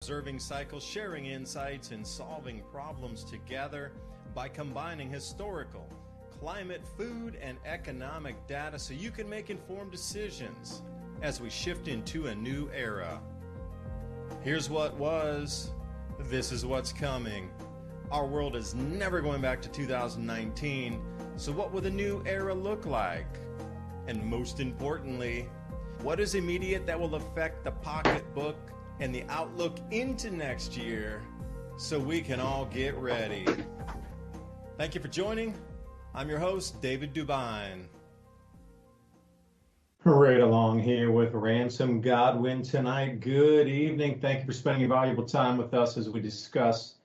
Observing cycles, sharing insights, and solving problems together by combining historical, climate, food, and economic data so you can make informed decisions as we shift into a new era. Here's what was, this is what's coming. Our world is never going back to 2019, so what will the new era look like? And most importantly, what is immediate that will affect the pocketbook and the outlook into next year so we can all get ready? Thank you for joining. I'm your host, David DuByne. Right along here with Ransom Godwin tonight. Good evening. Thank you for spending your valuable time with us as we discuss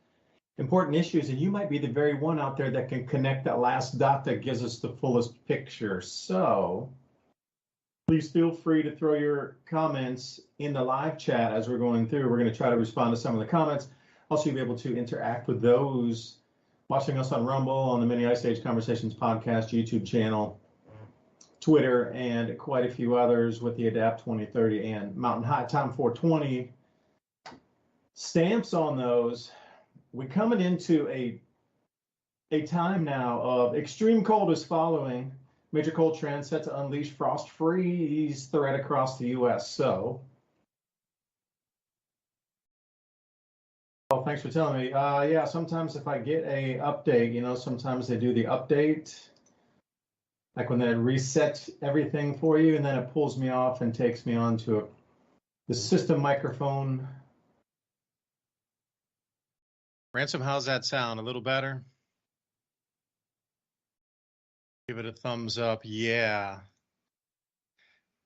important issues. And you might be the very one out there that can connect that last dot that gives us the fullest picture. So please feel free to throw your comments in the live chat as we're going through. We're going to try to respond to some of the comments. Also, you'll be able to interact with those watching us on Rumble, on the Mini Ice Age Conversations podcast, YouTube channel, Twitter, and quite a few others with the Adapt 2030 and Mountain High Time 420 stamps on those. We're coming into a time now of extreme cold is following. Major cold trend set to unleash frost freeze threat across the U.S. So, well, thanks for telling me. Yeah, sometimes if I get a update, sometimes they do the update, like when they reset everything for you, and then it pulls me off and takes me on to the system microphone. Ransom, how's that sound? A little better? Give it a thumbs up. Yeah.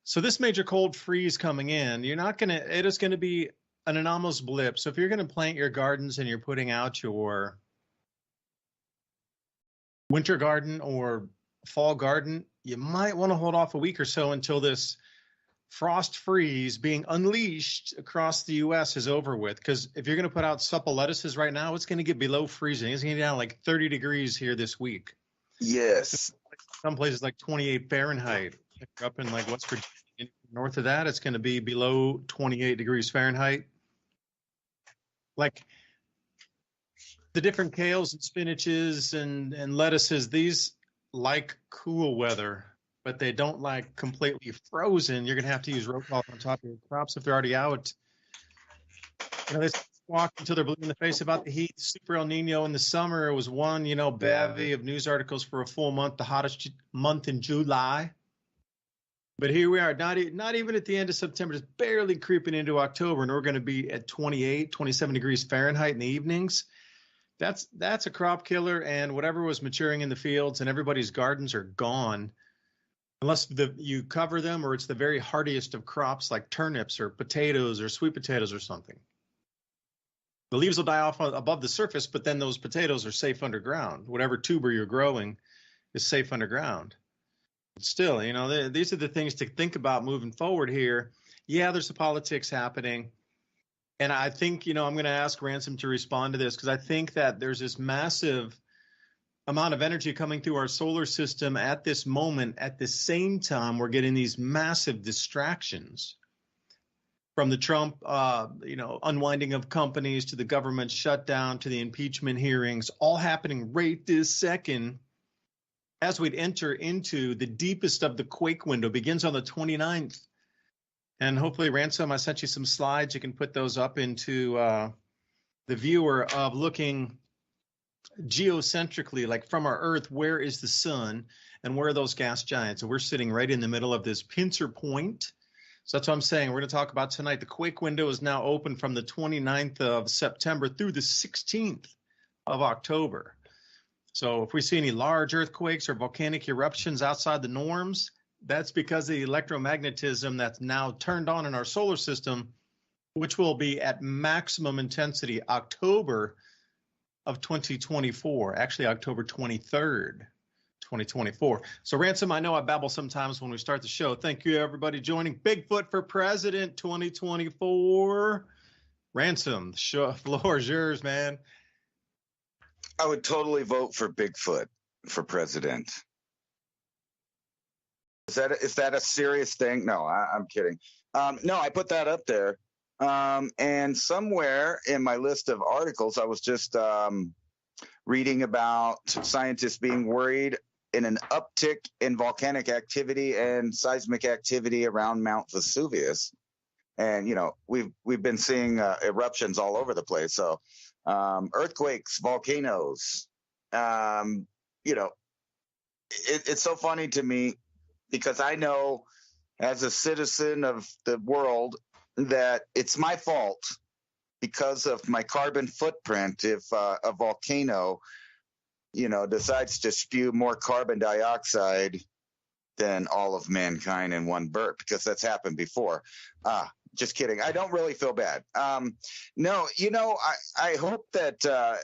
So this major cold freeze coming in, it is going to be an anomalous blip. So if you're going to plant your gardens and you're putting out your winter garden or fall garden, you might want to hold off a week or so until this frost freeze being unleashed across the U.S. is over with. Because if you're going to put out supple lettuces right now, it's going to get below freezing. It's going to get down like 30 degrees here this week. Yes. Some places like 28 Fahrenheit. If you're up in like West Virginia, north of that, it's going to be below 28 degrees Fahrenheit. Like the different kales and spinaches and lettuces, these like cool weather, but they don't like completely frozen. You're going to have to use row crop on top of your crops if they're already out. They walk until they're blue in the face about the heat. Super El Nino in the summer. It was one, bevy of news articles for a full month, the hottest month in July. But here we are, not even at the end of September, just barely creeping into October, and we're going to be at 28, 27 degrees Fahrenheit in the evenings. That's a crop killer, and whatever was maturing in the fields and everybody's gardens are gone, unless you cover them or it's the very hardiest of crops like turnips or potatoes or sweet potatoes or something. The leaves will die off above the surface, but then those potatoes are safe underground. Whatever tuber you're growing is safe underground. But still, these are the things to think about moving forward here. Yeah, there's the politics happening. And I think, I'm going to ask Ransom to respond to this because I think that there's this massive amount of energy coming through our solar system at this moment. At the same time, we're getting these massive distractions. From the Trump, unwinding of companies to the government shutdown to the impeachment hearings, all happening right this second as we'd enter into the deepest of the quake window. Begins on the 29th. And hopefully, Ransom, I sent you some slides. You can put those up into the viewer of looking geocentrically, like from our Earth, where is the sun and where are those gas giants? And we're sitting right in the middle of this pincer point. So that's what I'm saying. We're going to talk about tonight. The quake window is now open from the 29th of September through the 16th of October. So if we see any large earthquakes or volcanic eruptions outside the norms, that's because of the electromagnetism that's now turned on in our solar system, which will be at maximum intensity October of 2024, actually October 23rd. 2024. So Ransom, I know I babble sometimes when we start the show. Thank you, everybody joining. Bigfoot for President 2024. Ransom, the floor is yours, man. I would totally vote for Bigfoot for president. Is that a serious thing? No, I'm kidding. No, I put that up there And somewhere in my list of articles, I was just reading about scientists being worried in an uptick in volcanic activity and seismic activity around Mount Vesuvius. And, we've been seeing eruptions all over the place. So earthquakes, volcanoes, it's so funny to me because I know as a citizen of the world that it's my fault because of my carbon footprint if a volcano, decides to spew more carbon dioxide than all of mankind in one burp, because that's happened before. Just kidding. I don't really feel bad. No, I hope that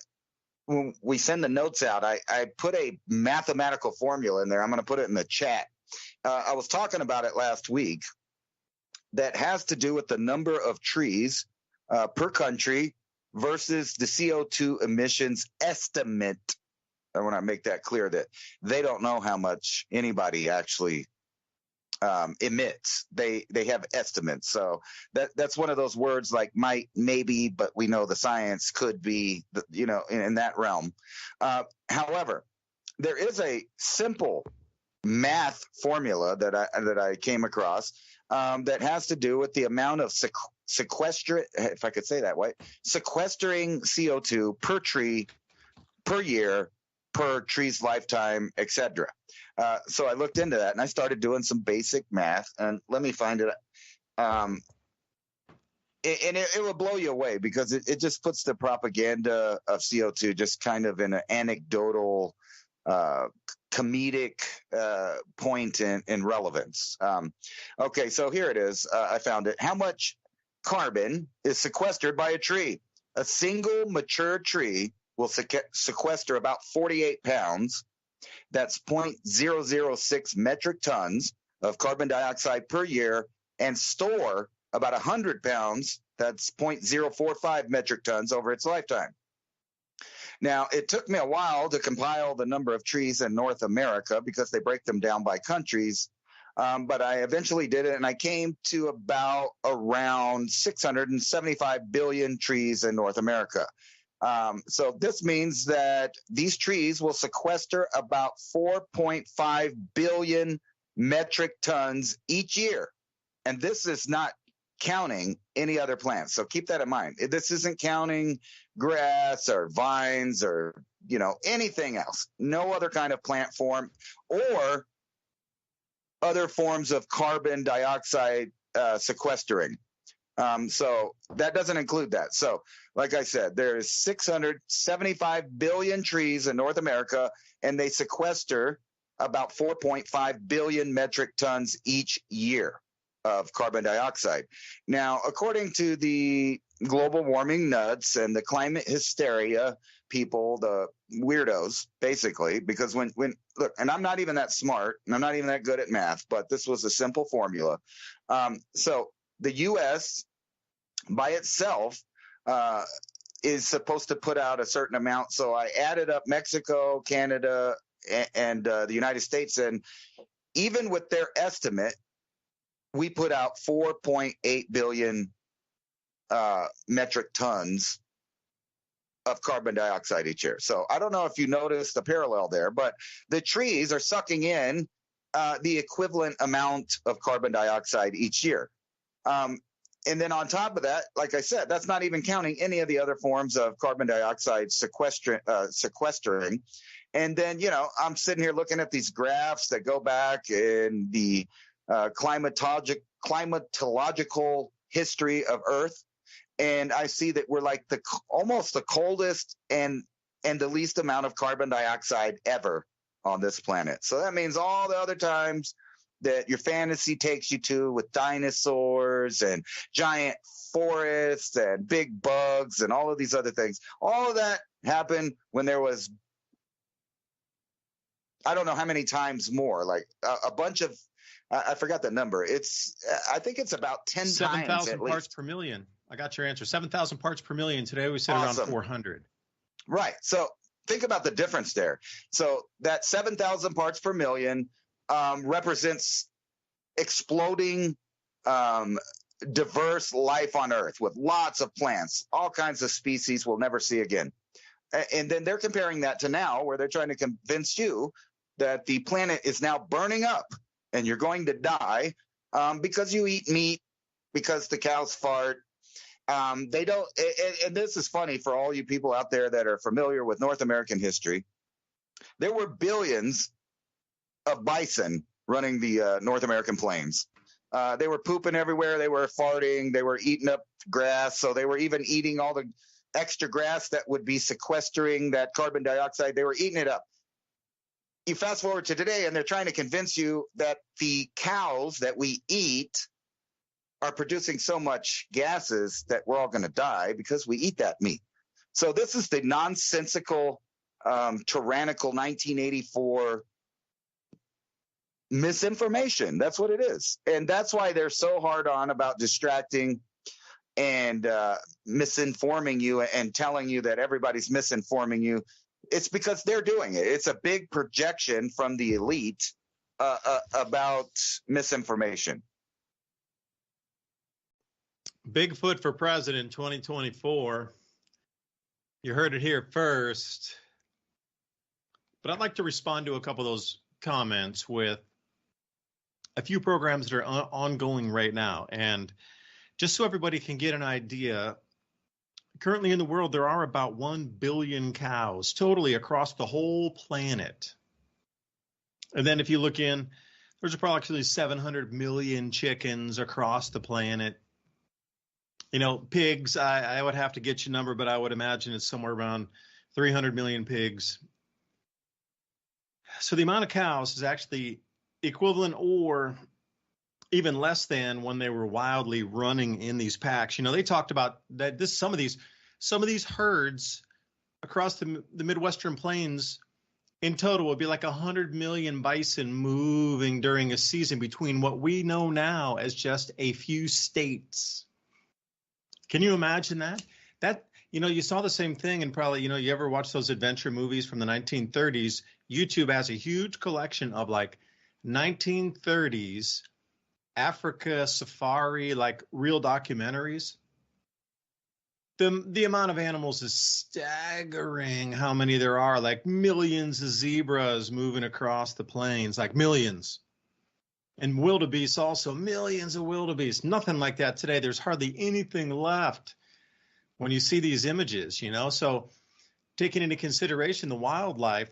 when we send the notes out, I put a mathematical formula in there. I'm going to put it in the chat. I was talking about it last week. That has to do with the number of trees per country versus the CO2 emissions estimate. I want to make that clear that they don't know how much anybody actually emits. They have estimates. So that's one of those words like might, maybe, but we know the science could be, in that realm. However, there is a simple math formula that I came across that has to do with the amount of sequestering, if I could say that way, sequestering CO2 per tree per year, per tree's lifetime, etc. So I looked into that and I started doing some basic math, and let me find it. And it will blow you away because it just puts the propaganda of CO2 just kind of in an anecdotal, comedic point in relevance. Okay, so here it is. I found it. How much carbon is sequestered by a tree? A single mature tree will sequester about 48 pounds. That's 0.006 metric tons of carbon dioxide per year, and store about 100 pounds. That's 0.045 metric tons over its lifetime. Now, it took me a while to compile the number of trees in North America because they break them down by countries. But I eventually did it, and I came to about around 675 billion trees in North America. So this means that these trees will sequester about 4.5 billion metric tons each year. And this is not counting any other plants. So keep that in mind. This isn't counting grass or vines or, anything else. No other kind of plant form or other forms of carbon dioxide sequestering. So that doesn't include that. So like I said, there's 675 billion trees in North America, and they sequester about 4.5 billion metric tons each year of carbon dioxide. Now, according to the global warming nuts and the climate hysteria people, the weirdos, basically, because when look, and I'm not even that smart, and I'm not even that good at math, but this was a simple formula. So the U.S. by itself is supposed to put out a certain amount. So I added up Mexico, Canada, and the United States, and even with their estimate, we put out 4.8 billion metric tons of carbon dioxide each year. So I don't know if you noticed the parallel there, but the trees are sucking in the equivalent amount of carbon dioxide each year. And then on top of that, like I said, that's not even counting any of the other forms of carbon dioxide sequestering. And then, I'm sitting here looking at these graphs that go back in the climatological history of Earth. And I see that we're like almost the coldest and the least amount of carbon dioxide ever on this planet. So that means all the other times that your fantasy takes you to with dinosaurs and giant forests and big bugs and all of these other things, all of that happened when there was, I don't know how many times more, like a bunch of, I forgot the number. I think it's about 10 times 7,000 parts per million. I got your answer. 7,000 parts per million. Today we said around 400. Right. So think about the difference there. So that 7,000 parts per million represents exploding diverse life on Earth with lots of plants, all kinds of species we'll never see again. And then they're comparing that to now, where they're trying to convince you that the planet is now burning up and you're going to die because you eat meat, because the cows fart. They don't, and this is funny for all you people out there that are familiar with North American history. There were billions of bison running the North American plains. They were pooping everywhere. They were farting. They were eating up grass. So they were even eating all the extra grass that would be sequestering that carbon dioxide. They were eating it up. You fast forward to today, and they're trying to convince you that the cows that we eat are producing so much gases that we're all going to die because we eat that meat. So this is the nonsensical, tyrannical 1984 misinformation. That's what it is. And that's why they're so hard on about distracting and misinforming you and telling you that everybody's misinforming you. It's because they're doing it. It's a big projection from the elite about misinformation. Bigfoot for president 2024. You heard it here first. But I'd like to respond to a couple of those comments with a few programs that are ongoing right now. And just so everybody can get an idea, currently in the world, there are about 1 billion cows totally across the whole planet. And then if you look in, there's approximately 700 million chickens across the planet. You know, pigs, I would have to get you a number, but I would imagine it's somewhere around 300 million pigs. So the amount of cows is actually equivalent or even less than when they were wildly running in these packs. You know, they talked about that some of these herds across the Midwestern plains in total would be like 100 million bison moving during a season between what we know now as just a few states. Can you imagine that? That, you know, you saw the same thing, and probably, you know, you ever watch those adventure movies from the 1930s? YouTube has a huge collection of like 1930s Africa safari, like real documentaries. The amount of animals is staggering, how many there are, like millions of zebras moving across the plains, like millions. And wildebeest also, millions of wildebeest. Nothing like that today. There's hardly anything left when you see these images, you know. So taking into consideration the wildlife,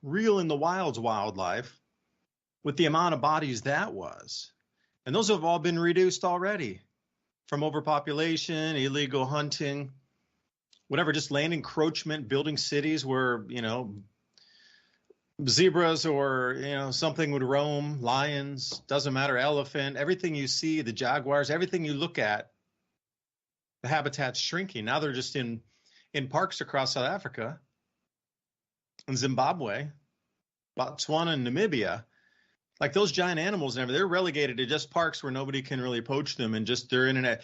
real in the wilds wildlife, with the amount of bodies that was. And those have all been reduced already from overpopulation, illegal hunting, whatever, just land encroachment, building cities where, you know, zebras or, you know, something would roam, lions, doesn't matter, elephant, everything you see, the jaguars, everything you look at, the habitat's shrinking. Now they're just in parks across South Africa and Zimbabwe, Botswana and Namibia. Like those giant animals, they're relegated to just parks where nobody can really poach them, and just their internet.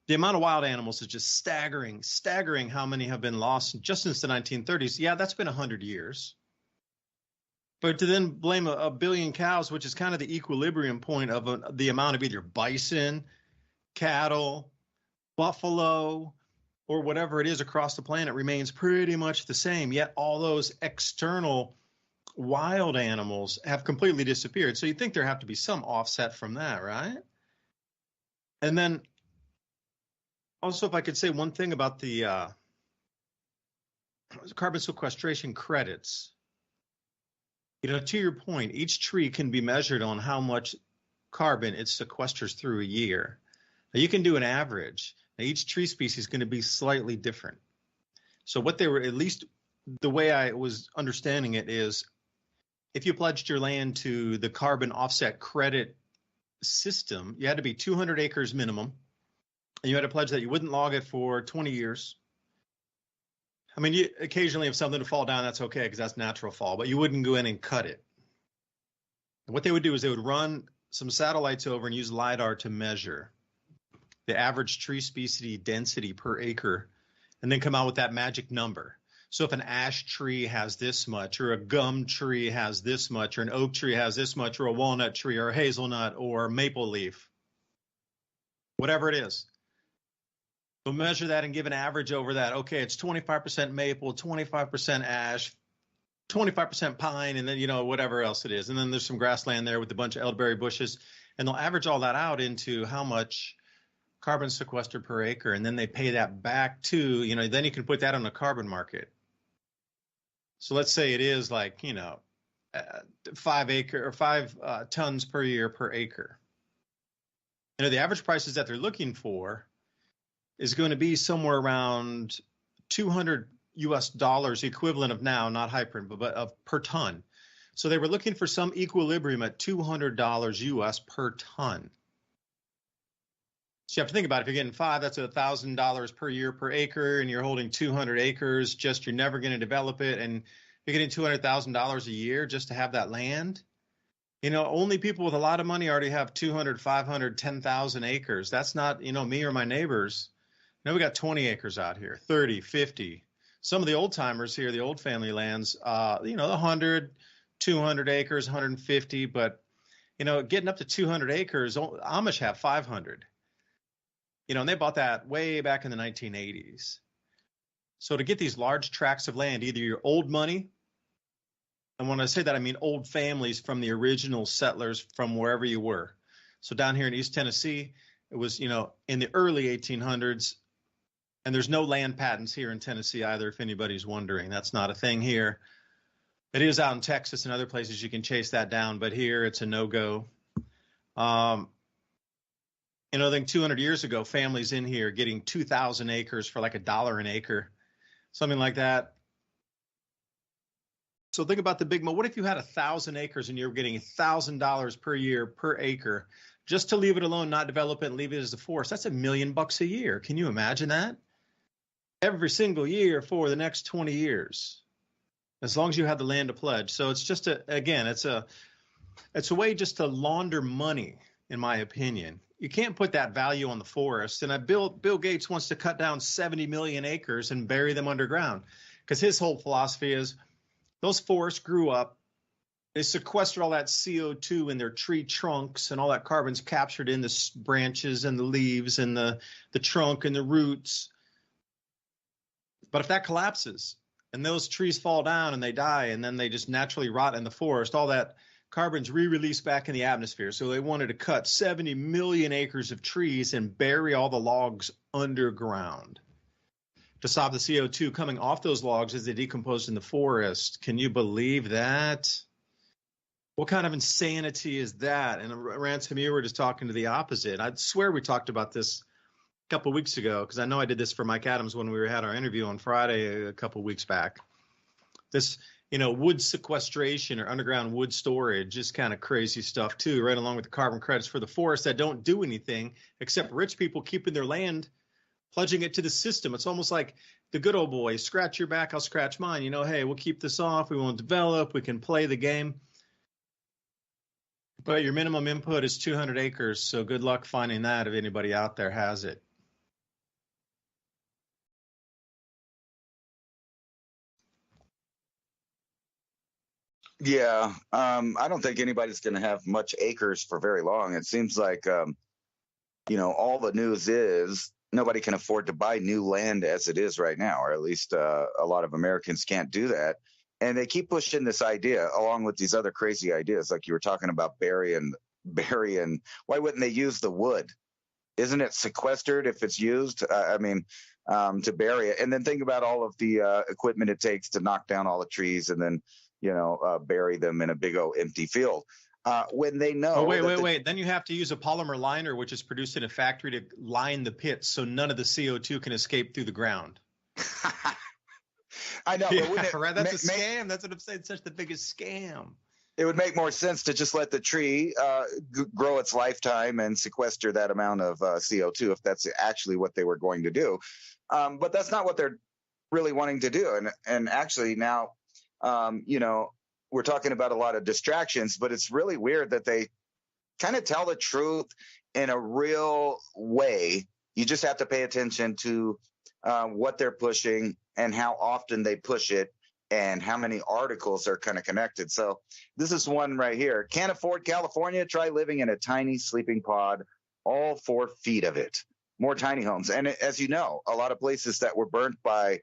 The amount of wild animals is just staggering how many have been lost just since the 1930s. Yeah, that's been 100 years. But to then blame a billion cows, which is kind of the equilibrium point of the amount of either bison, cattle, buffalo, or whatever it is across the planet remains pretty much the same. Yet all those external wild animals have completely disappeared. So you'd think there have to be some offset from that, right? And then also, if I could say one thing about the carbon sequestration credits. You know, to your point, each tree can be measured on how much carbon it sequesters through a year. Now, you can do an average. Now, each tree species is going to be slightly different. So what they were, at least the way I was understanding it is, if you pledged your land to the carbon offset credit system, you had to be 200 acres minimum, and you had to pledge that you wouldn't log it for 20 years. I mean, you occasionally have something to fall down, that's okay, because that's natural fall, but you wouldn't go in and cut it. And what they would do is they would run some satellites over and use LiDAR to measure the average tree species density per acre, and then come out with that magic number. So if an ash tree has this much, or a gum tree has this much, or an oak tree has this much, or a walnut tree, or a hazelnut, or maple leaf, whatever it is. We'll measure that and give an average over that. Okay, it's 25% maple, 25% ash, 25% pine, and then, you know, whatever else it is. And then there's some grassland there with a bunch of elderberry bushes. And they'll average all that out into how much carbon sequestered per acre. And then they pay that back to, you know, then you can put that on the carbon market. So let's say it is like, you know, 5 tons per year per acre. You know, the average prices that they're looking for is going to be somewhere around $200 US equivalent of now, not hyper, but of per ton. So they were looking for some equilibrium at $200 US per ton. So you have to think about it. If you're getting 5, that's $1,000 per year per acre, and you're holding 200 acres, just you're never going to develop it, and you're getting $200,000 a year just to have that land. You know, only people with a lot of money already have 200, 500, 10,000 acres. That's not, you know, me or my neighbors. No, we got 20 acres out here, 30, 50. Some of the old timers here, the old family lands, you know, 100, 200 acres, 150. But, you know, getting up to 200 acres, Amish have 500. You know, and they bought that way back in the 1980s. So to get these large tracts of land, either your old money, and when I say that, I mean old families from the original settlers from wherever you were. So down here in East Tennessee, it was, you know, in the early 1800s, and there's no land patents here in Tennessee either, if anybody's wondering. That's not a thing here. It is out in Texas and other places you can chase that down, but here it's a no-go. You know, I think 200 years ago, families in here getting 2,000 acres for like $1 an acre, something like that. So think about the big mo. What if you had 1,000 acres and you're getting $1,000 per year per acre just to leave it alone, not develop it, and leave it as a forest? That's $1 million a year. Can you imagine that? Every single year for the next 20 years, as long as you have the land to pledge. So it's just it's a way just to launder money, in my opinion. You can't put that value on the forest. And Bill Gates wants to cut down 70 million acres and bury them underground, because his whole philosophy is those forests grew up, they sequestered all that CO2 in their tree trunks, and all that carbon's captured in the branches and the leaves and the trunk and the roots. But if that collapses and those trees fall down and they die, and then they just naturally rot in the forest, all that carbon's re-released back in the atmosphere. So they wanted to cut 70 million acres of trees and bury all the logs underground to stop the CO2 coming off those logs as they decompose in the forest. Can you believe that? What kind of insanity is that? And Ransom, you were just talking to the opposite. I swear we talked about this a couple of weeks ago, because I know I did this for Mike Adams when we had our interview on Friday a couple of weeks back. This, you know, wood sequestration or underground wood storage is kind of crazy stuff too, right along with the carbon credits for the forest that don't do anything except rich people keeping their land, pledging it to the system. It's almost like the good old boys, scratch your back, I'll scratch mine. You know, hey, we'll keep this off. We won't develop. We can play the game. But your minimum input is 200 acres. So good luck finding that if anybody out there has it. Yeah, I don't think anybody's going to have much acres for very long. It seems like, you know, all the news is nobody can afford to buy new land as it is right now, or at least a lot of Americans can't do that. And they keep pushing this idea along with these other crazy ideas, like you were talking about burying. Why wouldn't they use the wood? Isn't it sequestered if it's used? To bury it. And then think about all of the equipment it takes to knock down all the trees and then, you know, bury them in a big old empty field. When they know. Oh, wait. Then you have to use a polymer liner, which is produced in a factory, to line the pits so none of the CO2 can escape through the ground. I know. Yeah, right. That's a scam. That's what I'm saying. It's such the biggest scam. It would make more sense to just let the tree grow its lifetime and sequester that amount of CO2 if that's actually what they were going to do. But that's not what they're really wanting to do. And actually now, you know, we're talking about a lot of distractions, but it's really weird that they kind of tell the truth in a real way. You just have to pay attention to what they're pushing and how often they push it and how many articles are kind of connected. So this is one right here. Can't afford California? Try living in a tiny sleeping pod all 4 feet of it, more tiny homes. And as you know, a lot of places that were burnt by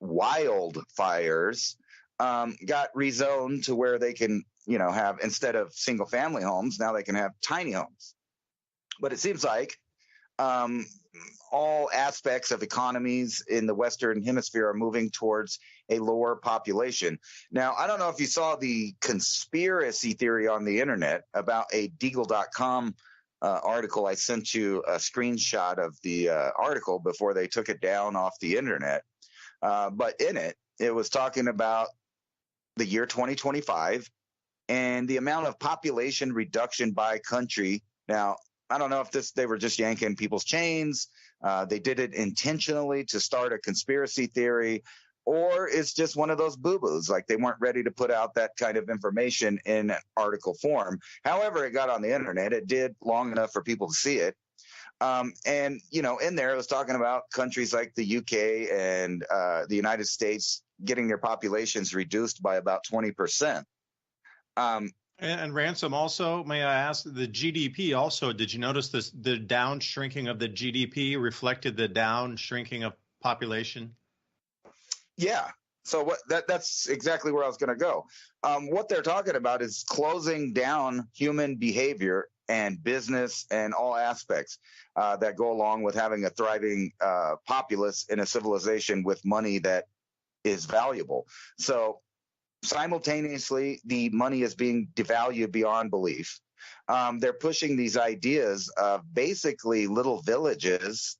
wildfires got rezoned to where they can, have, instead of single family homes, now they can have tiny homes. But it seems like all aspects of economies in the Western Hemisphere are moving towards a lower population. Now, I don't know if you saw the conspiracy theory on the internet about a Deagle.com article. I sent you a screenshot of the article before they took it down off the internet. But in it, it was talking about the year 2025 and the amount of population reduction by country. Now, I don't know if they were just yanking people's chains. They did it intentionally to start a conspiracy theory, or it's just one of those boo-boos, like they weren't ready to put out that kind of information in article form. However, it got on the internet. It did long enough for people to see it. And, in there, it was talking about countries like the UK and the United States getting their populations reduced by about 20%. And Ransom, also, may I ask, the GDP also, did you notice this, the down shrinking of the GDP reflected the down shrinking of population? Yeah. So that's exactly where I was going to go. What they're talking about is closing down human behavior and business and all aspects that go along with having a thriving populace in a civilization with money that is valuable. So simultaneously, the money is being devalued beyond belief. They're pushing these ideas of basically little villages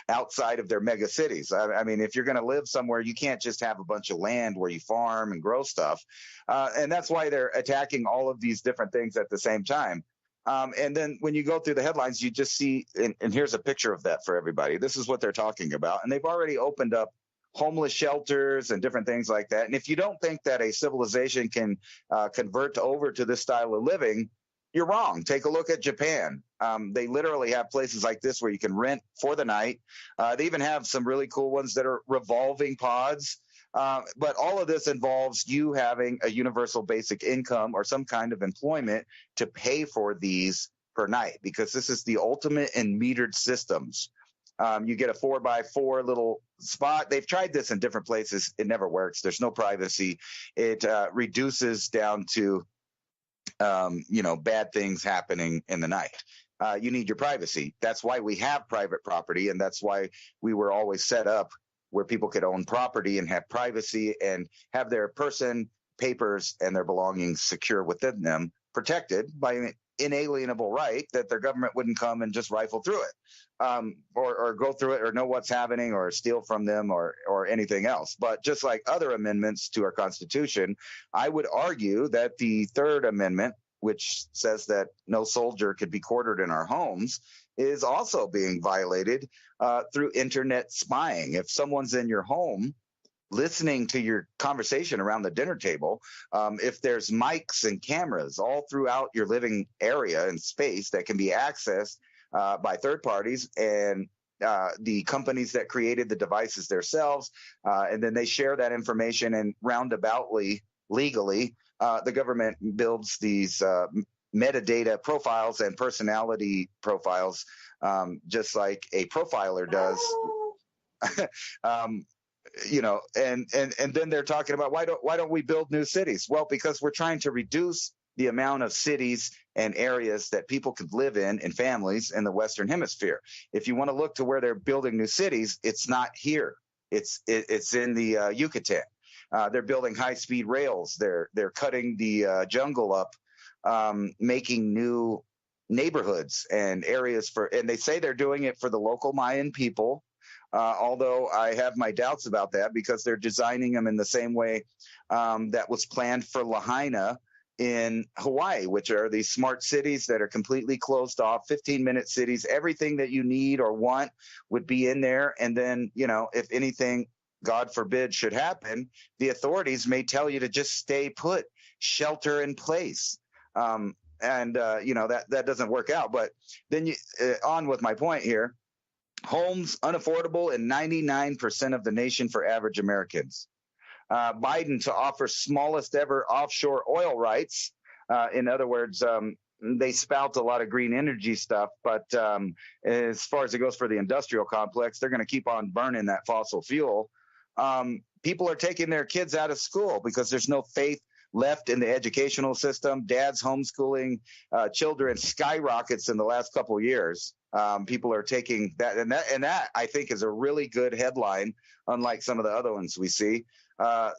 outside of their mega cities. I mean, if you're going to live somewhere, you can't just have a bunch of land where you farm and grow stuff. And that's why they're attacking all of these different things at the same time. And then when you go through the headlines, you just see, and here's a picture of that for everybody. This is what they're talking about. And they've already opened up homeless shelters and different things like that. And if you don't think that a civilization can convert over to this style of living, you're wrong. Take a look at Japan. They literally have places like this where you can rent for the night. They even have some really cool ones that are revolving pods. But all of this involves you having a universal basic income or some kind of employment to pay for these per night, because this is the ultimate in metered systems. You get a 4x4 little spot. They've tried this in different places. It never works. There's no privacy. It reduces down to, bad things happening in the night. You need your privacy. That's why we have private property, and that's why we were always set up where people could own property and have privacy and have their person, papers, and their belongings secure within them, protected by an inalienable right that their government wouldn't come and just rifle through it. Or go through it or know what's happening or steal from them or anything else. But just like other amendments to our Constitution, I would argue that the Third Amendment, which says that no soldier could be quartered in our homes, is also being violated through internet spying. If someone's in your home listening to your conversation around the dinner table, if there's mics and cameras all throughout your living area and space that can be accessed by third parties and the companies that created the devices themselves, and then they share that information, and roundaboutly, legally, the government builds these metadata profiles and personality profiles, just like a profiler does. And then they're talking about why don't we build new cities? Well, because we're trying to reduce the amount of cities and areas that people could live in families in the Western Hemisphere. If you want to look to where they're building new cities, it's not here. It's in the Yucatan. They're building high-speed rails. They're cutting the jungle up, making new neighborhoods and areas and they say they're doing it for the local Mayan people. Although I have my doubts about that, because they're designing them in the same way that was planned for Lahaina in Hawaii, which are these smart cities that are completely closed off, 15-minute cities. Everything that you need or want would be in there. And then, if anything, God forbid, should happen, the authorities may tell you to just stay put, shelter in place. That doesn't work out. But then on with my point here. Homes unaffordable in 99% of the nation for average Americans. Biden to offer smallest ever offshore oil rights. In other words, they spout a lot of green energy stuff, but as far as it goes for the industrial complex, they're going to keep on burning that fossil fuel. People are taking their kids out of school because there's no faith left in the educational system. Dad's homeschooling children skyrockets in the last couple of years. People are taking that, and that I think is a really good headline, unlike some of the other ones we see.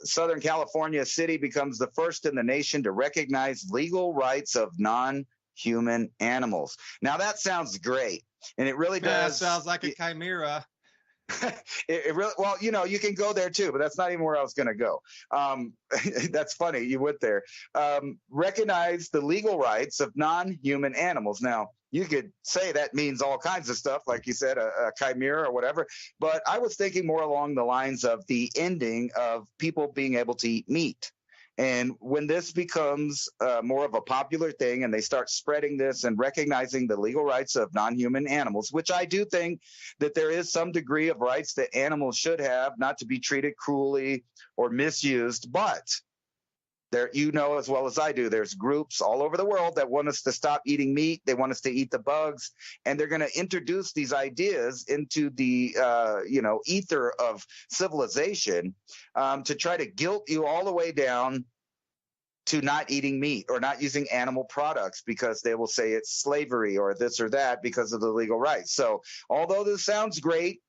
Southern California city becomes the first in the nation to recognize legal rights of non-human animals. Now that sounds great, and it really does. That sounds like a chimera. It really, well, you know, you can go there too, but that's not even where I was going to go. That's funny. You went there. Recognize the legal rights of non-human animals. Now, you could say that means all kinds of stuff, like you said, a chimera or whatever. But I was thinking more along the lines of the ending of people being able to eat meat. And when this becomes more of a popular thing and they start spreading this and recognizing the legal rights of non-human animals, which I do think that there is some degree of rights that animals should have, not to be treated cruelly or misused, but there, you know as well as I do, there's groups all over the world that want us to stop eating meat. They want us to eat the bugs, and they're going to introduce these ideas into the ether of civilization to try to guilt you all the way down to not eating meat or not using animal products because they will say it's slavery or this or that because of the legal rights. So although this sounds great,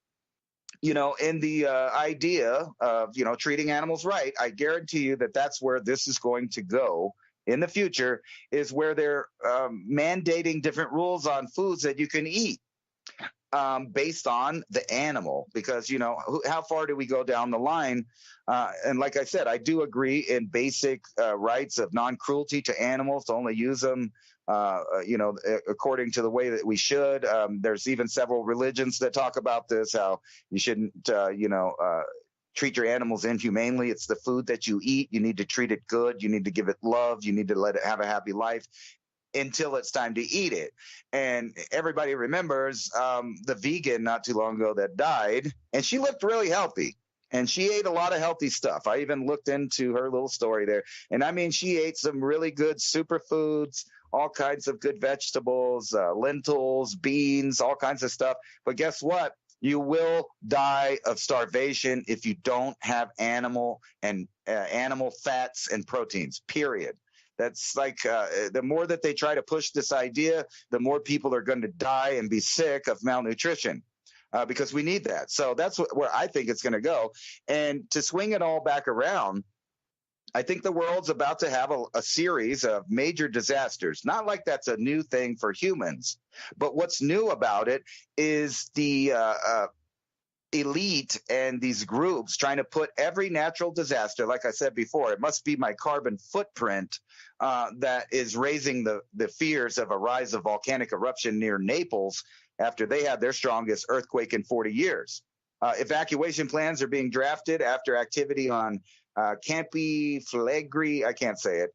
you know, in the idea of, you know, treating animals right, I guarantee you that that's where this is going to go in the future, is where they're mandating different rules on foods that you can eat based on the animal. Because, you know, how far do we go down the line? And like I said, I do agree in basic rights of non-cruelty to animals, to only use them according to the way that we should. There's even several religions that talk about this, how you shouldn't, treat your animals inhumanely. It's the food that you eat. You need to treat it good. You need to give it love. You need to let it have a happy life until it's time to eat it. And everybody remembers the vegan not too long ago that died, and she looked really healthy. And she ate a lot of healthy stuff. I even looked into her little story there. And I mean, she ate some really good superfoods, all kinds of good vegetables, lentils, beans, all kinds of stuff. But guess what? You will die of starvation if you don't have animal fats and proteins, period. That's like the more that they try to push this idea, the more people are going to die and be sick of malnutrition. Because we need that. So that's where I think it's going to go. And to swing it all back around, I think the world's about to have a series of major disasters. Not like that's a new thing for humans, but what's new about it is the elite and these groups trying to put every natural disaster, like I said before, it must be my carbon footprint that is raising the fears of a rise of volcanic eruption near Naples after they had their strongest earthquake in 40 years. Evacuation plans are being drafted after activity on Campi Flegrei, I can't say it,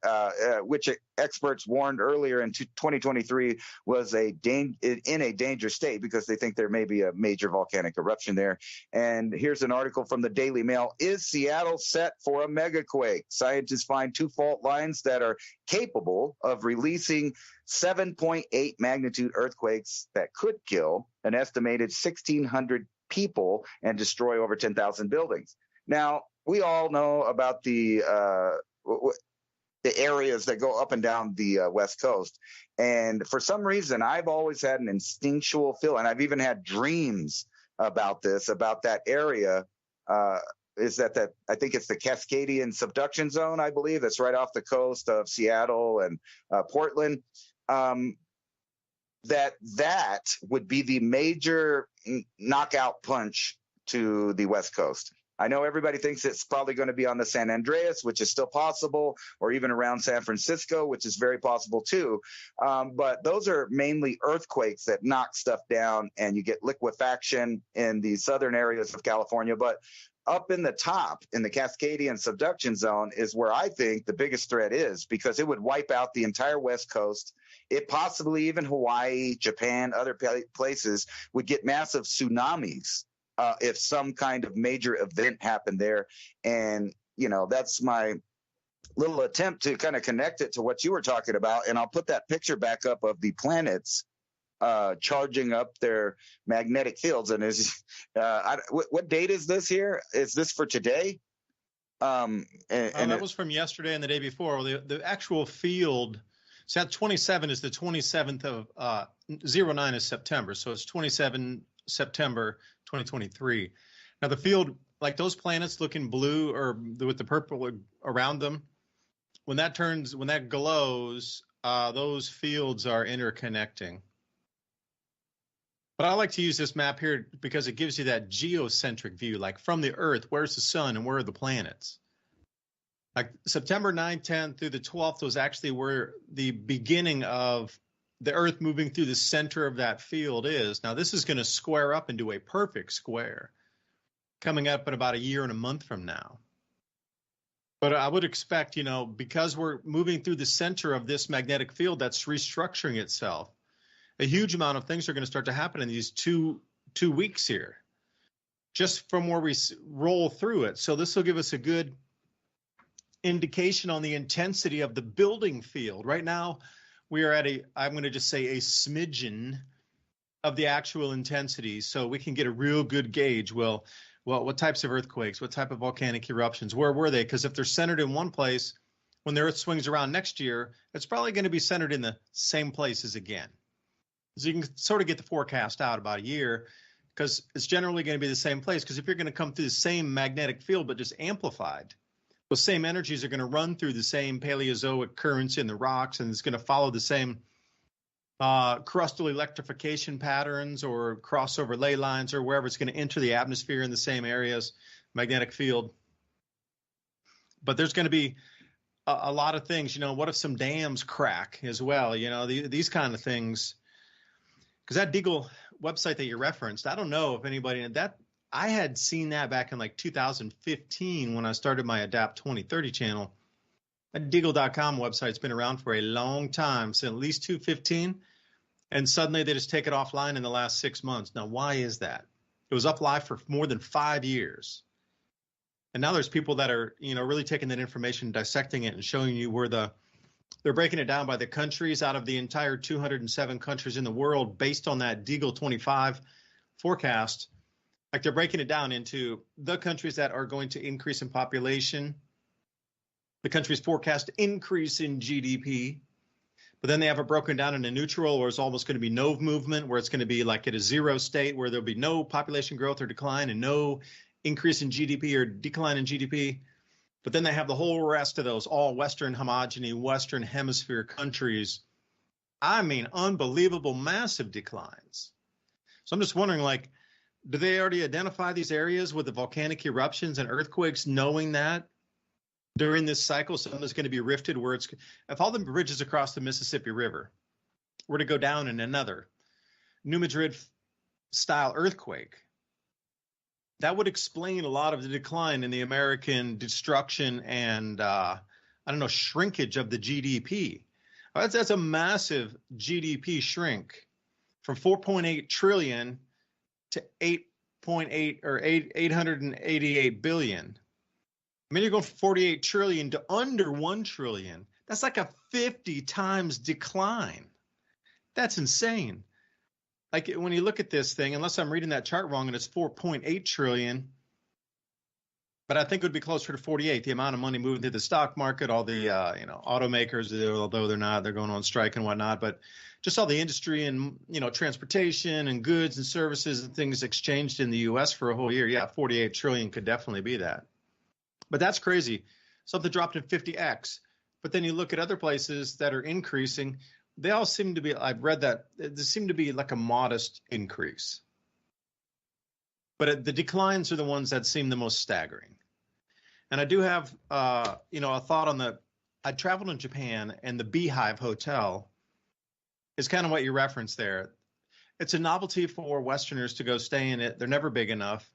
which experts warned earlier in 2023 was in a dangerous state because they think there may be a major volcanic eruption there. And here's an article from the Daily Mail. Is Seattle set for a megaquake? Scientists find two fault lines that are capable of releasing 7.8 magnitude earthquakes that could kill an estimated 1,600 people and destroy over 10,000 buildings. Now, we all know about the areas that go up and down the West Coast. And for some reason, I've always had an instinctual feeling. I've even had dreams about this, about that area. Is that I think it's the Cascadian subduction zone, I believe. That's right off the coast of Seattle and Portland. That would be the major knockout punch to the West Coast. I know everybody thinks it's probably going to be on the San Andreas, which is still possible, or even around San Francisco, which is very possible too. But those are mainly earthquakes that knock stuff down, and you get liquefaction in the southern areas of California. But up in the top, in the Cascadian subduction zone, is where I think the biggest threat is, because it would wipe out the entire West Coast. It possibly even Hawaii, Japan, other places would get massive tsunamis. If some kind of major event happened there. And, you know, that's my little attempt to kind of connect it to what you were talking about, and I'll put that picture back up of the planets charging up their magnetic fields. And what date is this here? Is this for today? That was from yesterday and the day before. The actual field, so that 27 is the 27th of 09 is September. So it's 27 September 2023. Now the field, like those planets looking blue or with the purple around them, when that glows, those fields are interconnecting. But I like to use this map here because it gives you that geocentric view, like from the Earth, where's the sun and where are the planets? Like September 9th, 10th through the 12th was actually where the beginning of the Earth moving through the center of that field is. Now this is going to square up into a perfect square coming up in about a year and a month from now. But I would expect, because we're moving through the center of this magnetic field that's restructuring itself, a huge amount of things are going to start to happen in these two weeks here, just from where we roll through it. So this will give us a good indication on the intensity of the building field. Right now, we are at I'm going to just say a smidgen of the actual intensity, so we can get a real good gauge. Well, what types of earthquakes, what type of volcanic eruptions, where were they? Because if they're centered in one place, when the Earth swings around next year, it's probably going to be centered in the same places again. So you can sort of get the forecast out about a year, because it's generally going to be the same place. Because if you're going to come through the same magnetic field, but just amplified, those same energies are going to run through the same Paleozoic currents in the rocks, and it's going to follow the same crustal electrification patterns or crossover ley lines or wherever it's going to enter the atmosphere in the same areas, magnetic field. But there's going to be a lot of things. What if some dams crack as well? These kind of things. Because that Deagle website that you referenced, I don't know if anybody I had seen that back in like 2015 when I started my Adapt 2030 channel. That Deagle.com website's been around for a long time, since at least 2015, and suddenly they just take it offline in the last 6 months. Now, why is that? It was up live for more than 5 years. And now there's people that are, really taking that information, dissecting it, and showing you where they're breaking it down by the countries out of the entire 207 countries in the world based on that Deagle 25 forecast. Like they're breaking it down into the countries that are going to increase in population, the country's forecast increase in GDP, but then they have it broken down into neutral, where it's almost going to be no movement, where it's going to be like at a zero state, where there'll be no population growth or decline and no increase in GDP or decline in GDP. But then they have the whole rest of those all Western homogeny, Western hemisphere countries. I mean, unbelievable, massive declines. So I'm just wondering, like, do they already identify these areas with the volcanic eruptions and earthquakes, knowing that during this cycle, something is going to be rifted where if all the bridges across the Mississippi River were to go down in another New Madrid style earthquake, that would explain a lot of the decline in the American destruction and, shrinkage of the GDP. That's a massive GDP shrink from 4.8 trillion to 8.8 or 888 billion. I mean, you're going from 48 trillion to under 1 trillion. That's like a 50 times decline. That's insane. Like when you look at this thing, unless I'm reading that chart wrong and it's 4.8 trillion, but I think it would be closer to 48, the amount of money moving through the stock market, all the, automakers, although they're not, they're going on strike and whatnot, but just all the industry and, transportation and goods and services and things exchanged in the U.S. for a whole year. Yeah, 48 trillion could definitely be that. But that's crazy. Something dropped in 50x. But then you look at other places that are increasing. They all seem to be, I've read that, they seem to be like a modest increase. But the declines are the ones that seem the most staggering. And I do have, a thought on I traveled in Japan, and the Beehive Hotel is kind of what you referenced there. It's a novelty for Westerners to go stay in it. They're never big enough.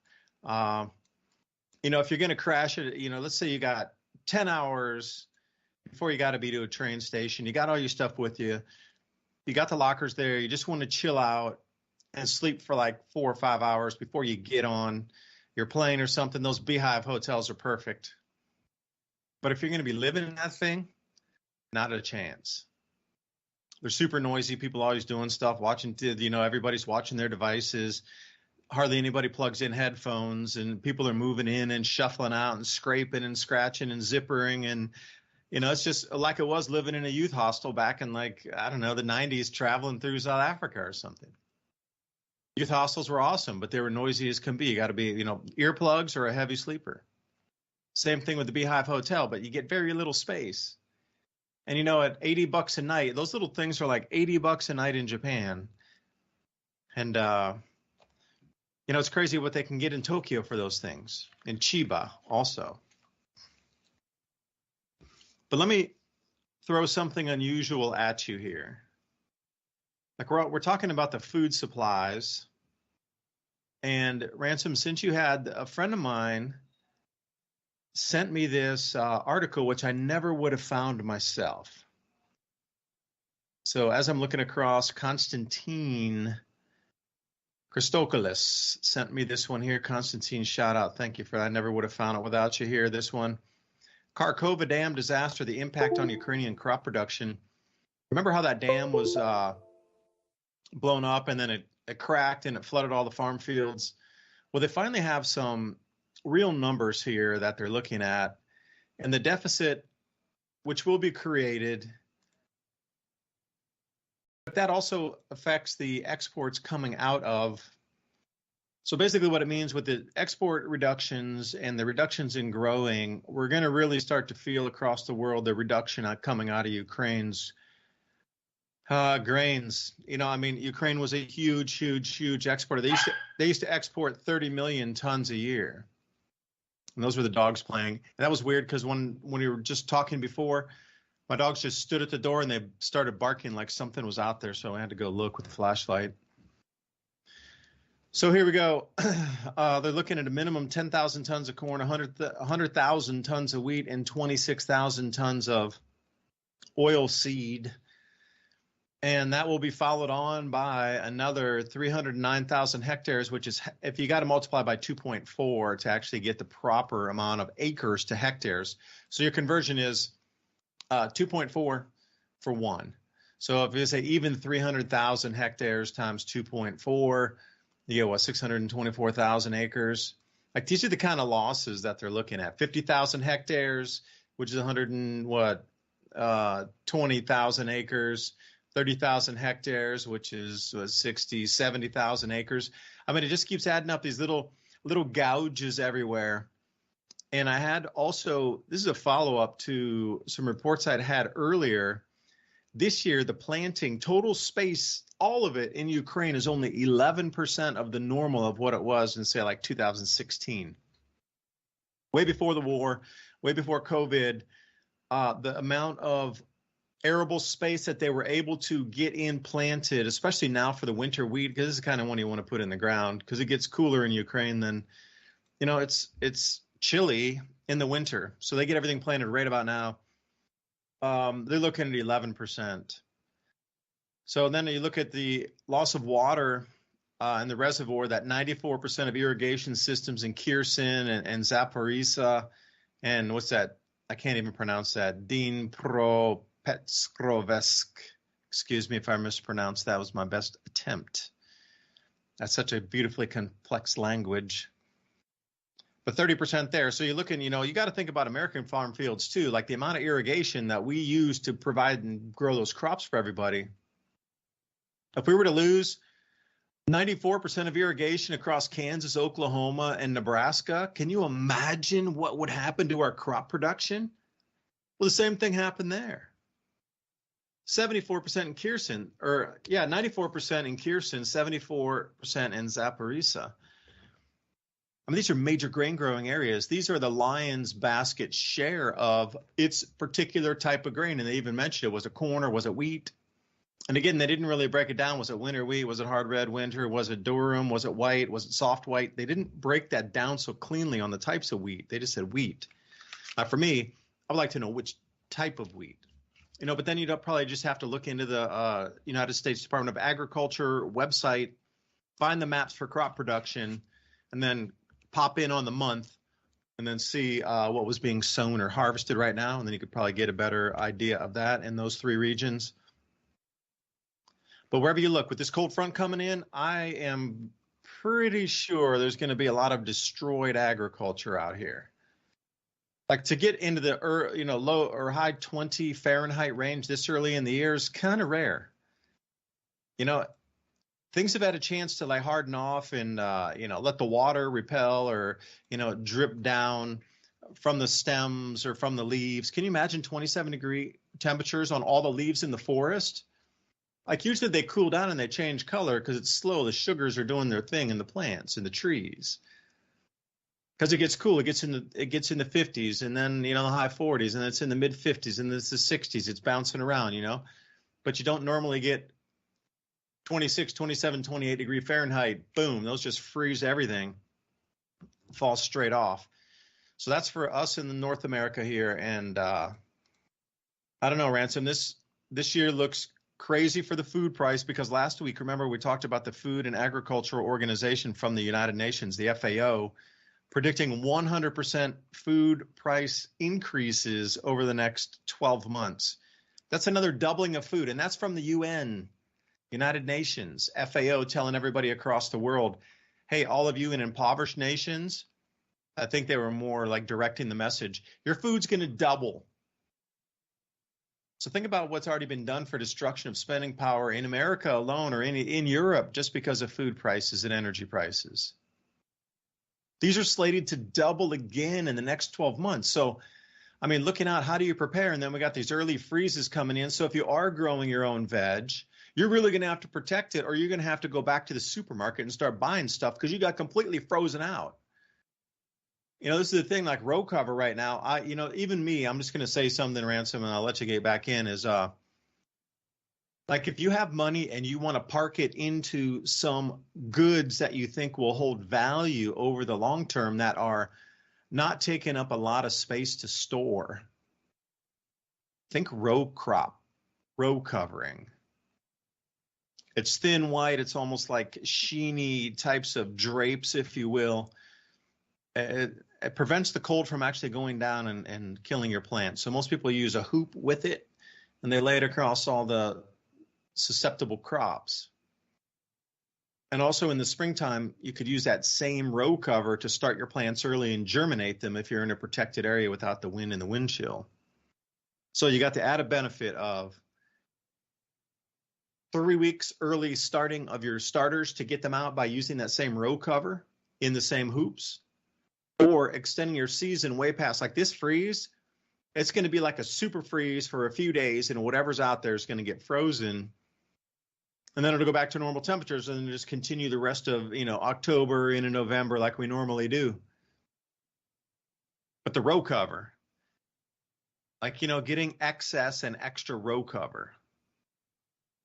If you're going to crash it, let's say you got 10 hours before you got to be to a train station. You got all your stuff with you. You got the lockers there. You just want to chill out and sleep for like 4 or 5 hours before you get on your plane or something. Those Beehive hotels are perfect. But if you're going to be living in that thing, not a chance. They're super noisy. People always doing stuff, watching, everybody's watching their devices. Hardly anybody plugs in headphones, and people are moving in and shuffling out and scraping and scratching and zippering. And, it's just like it was living in a youth hostel back in the 90s, traveling through South Africa or something. Youth hostels were awesome, but they were noisy as can be. You got to be, earplugs or a heavy sleeper. Same thing with the Beehive Hotel, but you get very little space. And, at $80 a night, those little things are like $80 a night in Japan. And, it's crazy what they can get in Tokyo for those things. In Chiba also. But let me throw something unusual at you here. Like we're talking about the food supplies. And Ransom, since you had a friend of mine sent me this article, which I never would have found myself. So as I'm looking across, Konstantin Christokoulos sent me this one here. Konstantin, shout out. Thank you for that. I never would have found it without you here. This one. Kharkova Dam disaster, the impact on Ukrainian crop production. Remember how that dam was blown up and then it cracked and it flooded all the farm fields? Well, they finally have some real numbers here that they're looking at. And the deficit, which will be created, but that also affects the exports coming out of. So basically what it means with the export reductions and the reductions in growing, we're going to really start to feel across the world the reduction coming out of Ukraine's grains. Ukraine was a huge exporter. They used to export 30 million tons a year. And those were the dogs playing. And that was weird because when we were just talking before, my dogs just stood at the door and they started barking like something was out there. So I had to go look with the flashlight. So here we go. They're looking at a minimum 10,000 tons of corn, 100,000 tons of wheat, and 26,000 tons of oil seed. And that will be followed on by another 309,000 hectares, which is, if you got to multiply by 2.4 to actually get the proper amount of acres to hectares. So your conversion is 2.4 for one. So if you say even 300,000 hectares times 2.4, you get 624,000 acres. Like these are the kind of losses that they're looking at. 50,000 hectares, which is 20,000 acres. 30,000 hectares, which is 70,000 acres. It just keeps adding up these little gouges everywhere. And I had also, this is a follow-up to some reports I'd had earlier. This year, the planting total space, all of it in Ukraine is only 11% of the normal of what it was in, say, like 2016. Way before the war, way before COVID, the amount of arable space that they were able to get in planted, especially now for the winter wheat, because this is kind of one you want to put in the ground because it gets cooler in Ukraine than, it's chilly in the winter. So they get everything planted right about now. They're looking at 11%. So then you look at the loss of water in the reservoir, that 94% of irrigation systems in Kherson and Zaporizhzhia, and what's that? I can't even pronounce that. Dnipropetrovsk. Excuse me if I mispronounced. That was my best attempt. That's such a beautifully complex language. But 30% there. So you're looking, you got to think about American farm fields too, like the amount of irrigation that we use to provide and grow those crops for everybody. If we were to lose 94% of irrigation across Kansas, Oklahoma, and Nebraska, can you imagine what would happen to our crop production? Well, the same thing happened there. 74% in Kherson, 94% in Kherson, 74% in Zaporizhzhia. These are major grain growing areas. These are the Lion's basket share of its particular type of grain. And they even mentioned it. Was it corn or was it wheat? And again, they didn't really break it down. Was it winter wheat? Was it hard red winter? Was it durum? Was it white? Was it soft white? They didn't break that down so cleanly on the types of wheat. They just said wheat. For me, I would like to know which type of wheat. But then you'd probably just have to look into the United States Department of Agriculture website, find the maps for crop production, and then pop in on the month and then see what was being sown or harvested right now, and then you could probably get a better idea of that in those three regions. But wherever you look, with this cold front coming in, I am pretty sure there's going to be a lot of destroyed agriculture out here. Like to get into the low or high 20 Fahrenheit range this early in the year is kind of rare. Things have had a chance to like harden off and let the water repel or drip down from the stems or from the leaves. Can you imagine 27-degree temperatures on all the leaves in the forest? Like usually they cool down and they change color because it's slow. The sugars are doing their thing in the plants and the trees. Because it gets cool, it gets in the 50s, and then the high 40s, and it's in the mid 50s, and it's the 60s. It's bouncing around, but you don't normally get 26, 27, 28-degree Fahrenheit. Boom, those just freeze everything, fall straight off. So that's for us in North America here, and I don't know, Ransom. This year looks crazy for the food price because last week, remember, we talked about the Food and Agricultural Organization from the United Nations, the FAO, predicting 100% food price increases over the next 12 months. That's another doubling of food, and that's from the UN, United Nations, FAO, telling everybody across the world, hey, all of you in impoverished nations, I think they were more like directing the message, your food's going to double. So think about what's already been done for destruction of spending power in America alone or in Europe just because of food prices and energy prices. These are slated to double again in the next 12 months. So, looking out, how do you prepare? And then we got these early freezes coming in. So if you are growing your own veg, you're really going to have to protect it, or you're going to have to go back to the supermarket and start buying stuff because you got completely frozen out. This is the thing, like row cover right now. Even me, I'm just going to say something, Ransom, and I'll let you get back in, is like if you have money and you want to park it into some goods that you think will hold value over the long term that are not taking up a lot of space to store, think row covering. It's thin white. It's almost like sheeny types of drapes, if you will. It prevents the cold from actually going down and killing your plants. So most people use a hoop with it, and they lay it across all the susceptible crops. And also in the springtime, you could use that same row cover to start your plants early and germinate them if you're in a protected area without the wind and the wind chill. So you got the added benefit of 3 weeks early starting of your starters to get them out by using that same row cover in the same hoops, or extending your season way past. Like this freeze, it's going to be like a super freeze for a few days, and whatever's out there is going to get frozen. And then it'll go back to normal temperatures and then just continue the rest of, October into November like we normally do. But the row cover, like, getting excess and extra row cover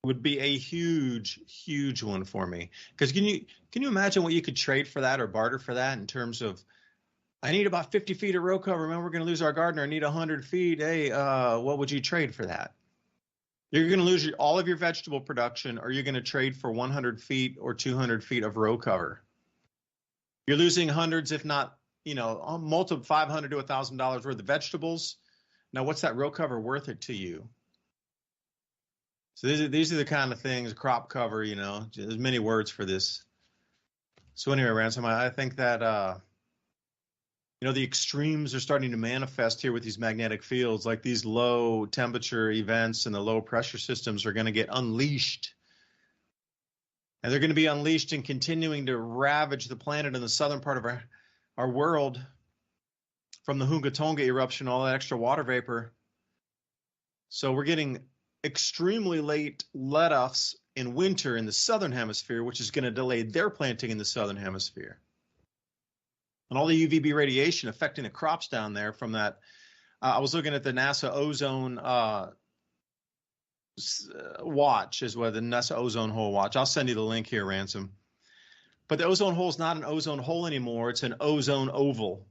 would be a huge, huge one for me. Because can you imagine what you could trade for that or barter for that in terms of, I need about 50 feet of row cover. Man, we're going to lose our gardener. I need 100 feet. Hey, what would you trade for that? You're going to lose all of your vegetable production, or you're going to trade for 100 feet or 200 feet of row cover. You're losing hundreds, if not, multiple $500 to $1,000 worth of vegetables. Now, what's that row cover worth it to you? So these are the kind of things, crop cover, there's many words for this. So anyway, Ransom, I think that, the extremes are starting to manifest here with these magnetic fields, like these low temperature events and the low pressure systems are going to get unleashed. And they're going to be unleashed and continuing to ravage the planet in the southern part of our world from the Hunga Tonga eruption, all that extra water vapor. So we're getting extremely late let-offs in winter in the southern hemisphere, which is going to delay their planting in the southern hemisphere. And all the UVB radiation affecting the crops down there from that. I was looking at the NASA ozone watch, as well, the NASA ozone hole watch. I'll send you the link here, Ransom. But the ozone hole is not an ozone hole anymore. It's an ozone oval.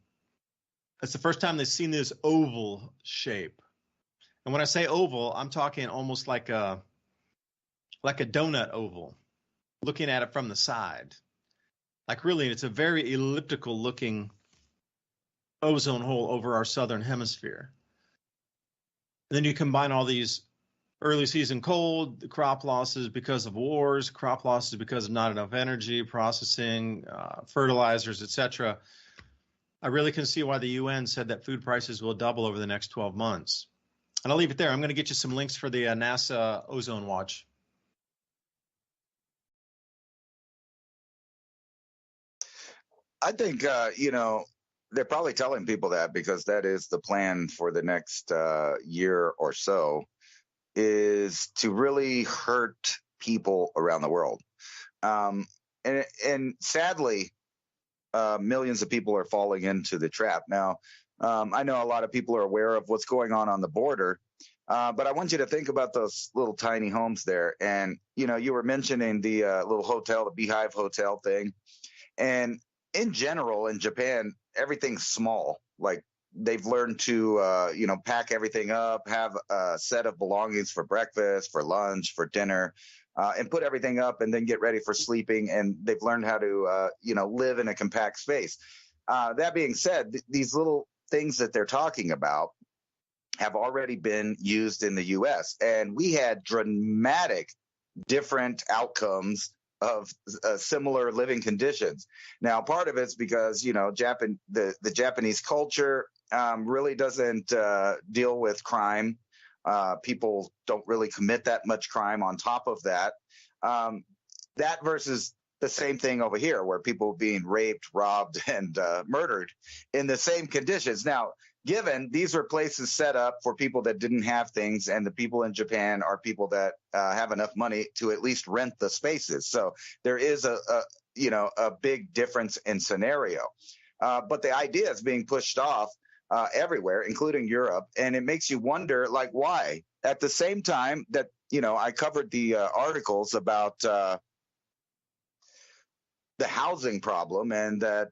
That's the first time they've seen this oval shape. And when I say oval, I'm talking almost like a donut oval, looking at it from the side. Like really, it's a very elliptical looking ozone hole over our southern hemisphere. And then you combine all these early season cold, the crop losses because of wars, crop losses because of not enough energy, processing, fertilizers, etc. I really can see why the UN said that food prices will double over the next 12 months. And I'll leave it there. I'm going to get you some links for the NASA Ozone Watch. I think, they're probably telling people that because that is the plan for the next year or so, is to really hurt people around the world. And sadly, millions of people are falling into the trap. Now, I know a lot of people are aware of what's going on the border, but I want you to think about those little tiny homes there. And, you were mentioning the little hotel, the Beehive Hotel thing. And in general, in Japan, everything's small. Like they've learned to, pack everything up, have a set of belongings for breakfast, for lunch, for dinner, and put everything up and then get ready for sleeping. And they've learned how to, live in a compact space. That being said, these little things that they're talking about have already been used in the U.S. And we had dramatic different outcomes of similar living conditions. Now, part of it's because, the Japanese culture really doesn't deal with crime. People don't really commit that much crime on top of that. That versus the same thing over here where people are being raped, robbed, and murdered in the same conditions. Now, given these were places set up for people that didn't have things, and the people in Japan are people that have enough money to at least rent the spaces. So there is a big difference in scenario. But the idea is being pushed off everywhere, including Europe. And it makes you wonder, like, why? At the same time that, I covered the articles about the housing problem and that,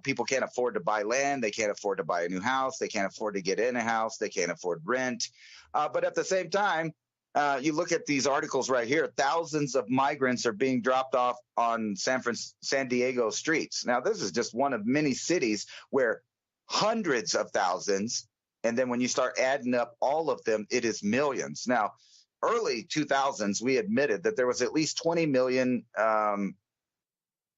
people can't afford to buy land. They can't afford to buy a new house. They can't afford to get in a house. They can't afford rent. But at the same time, you look at these articles right here, thousands of migrants are being dropped off on San Diego streets. Now, this is just one of many cities where hundreds of thousands. And then when you start adding up all of them, it is millions. Now, early 2000s, we admitted that there was at least 20 million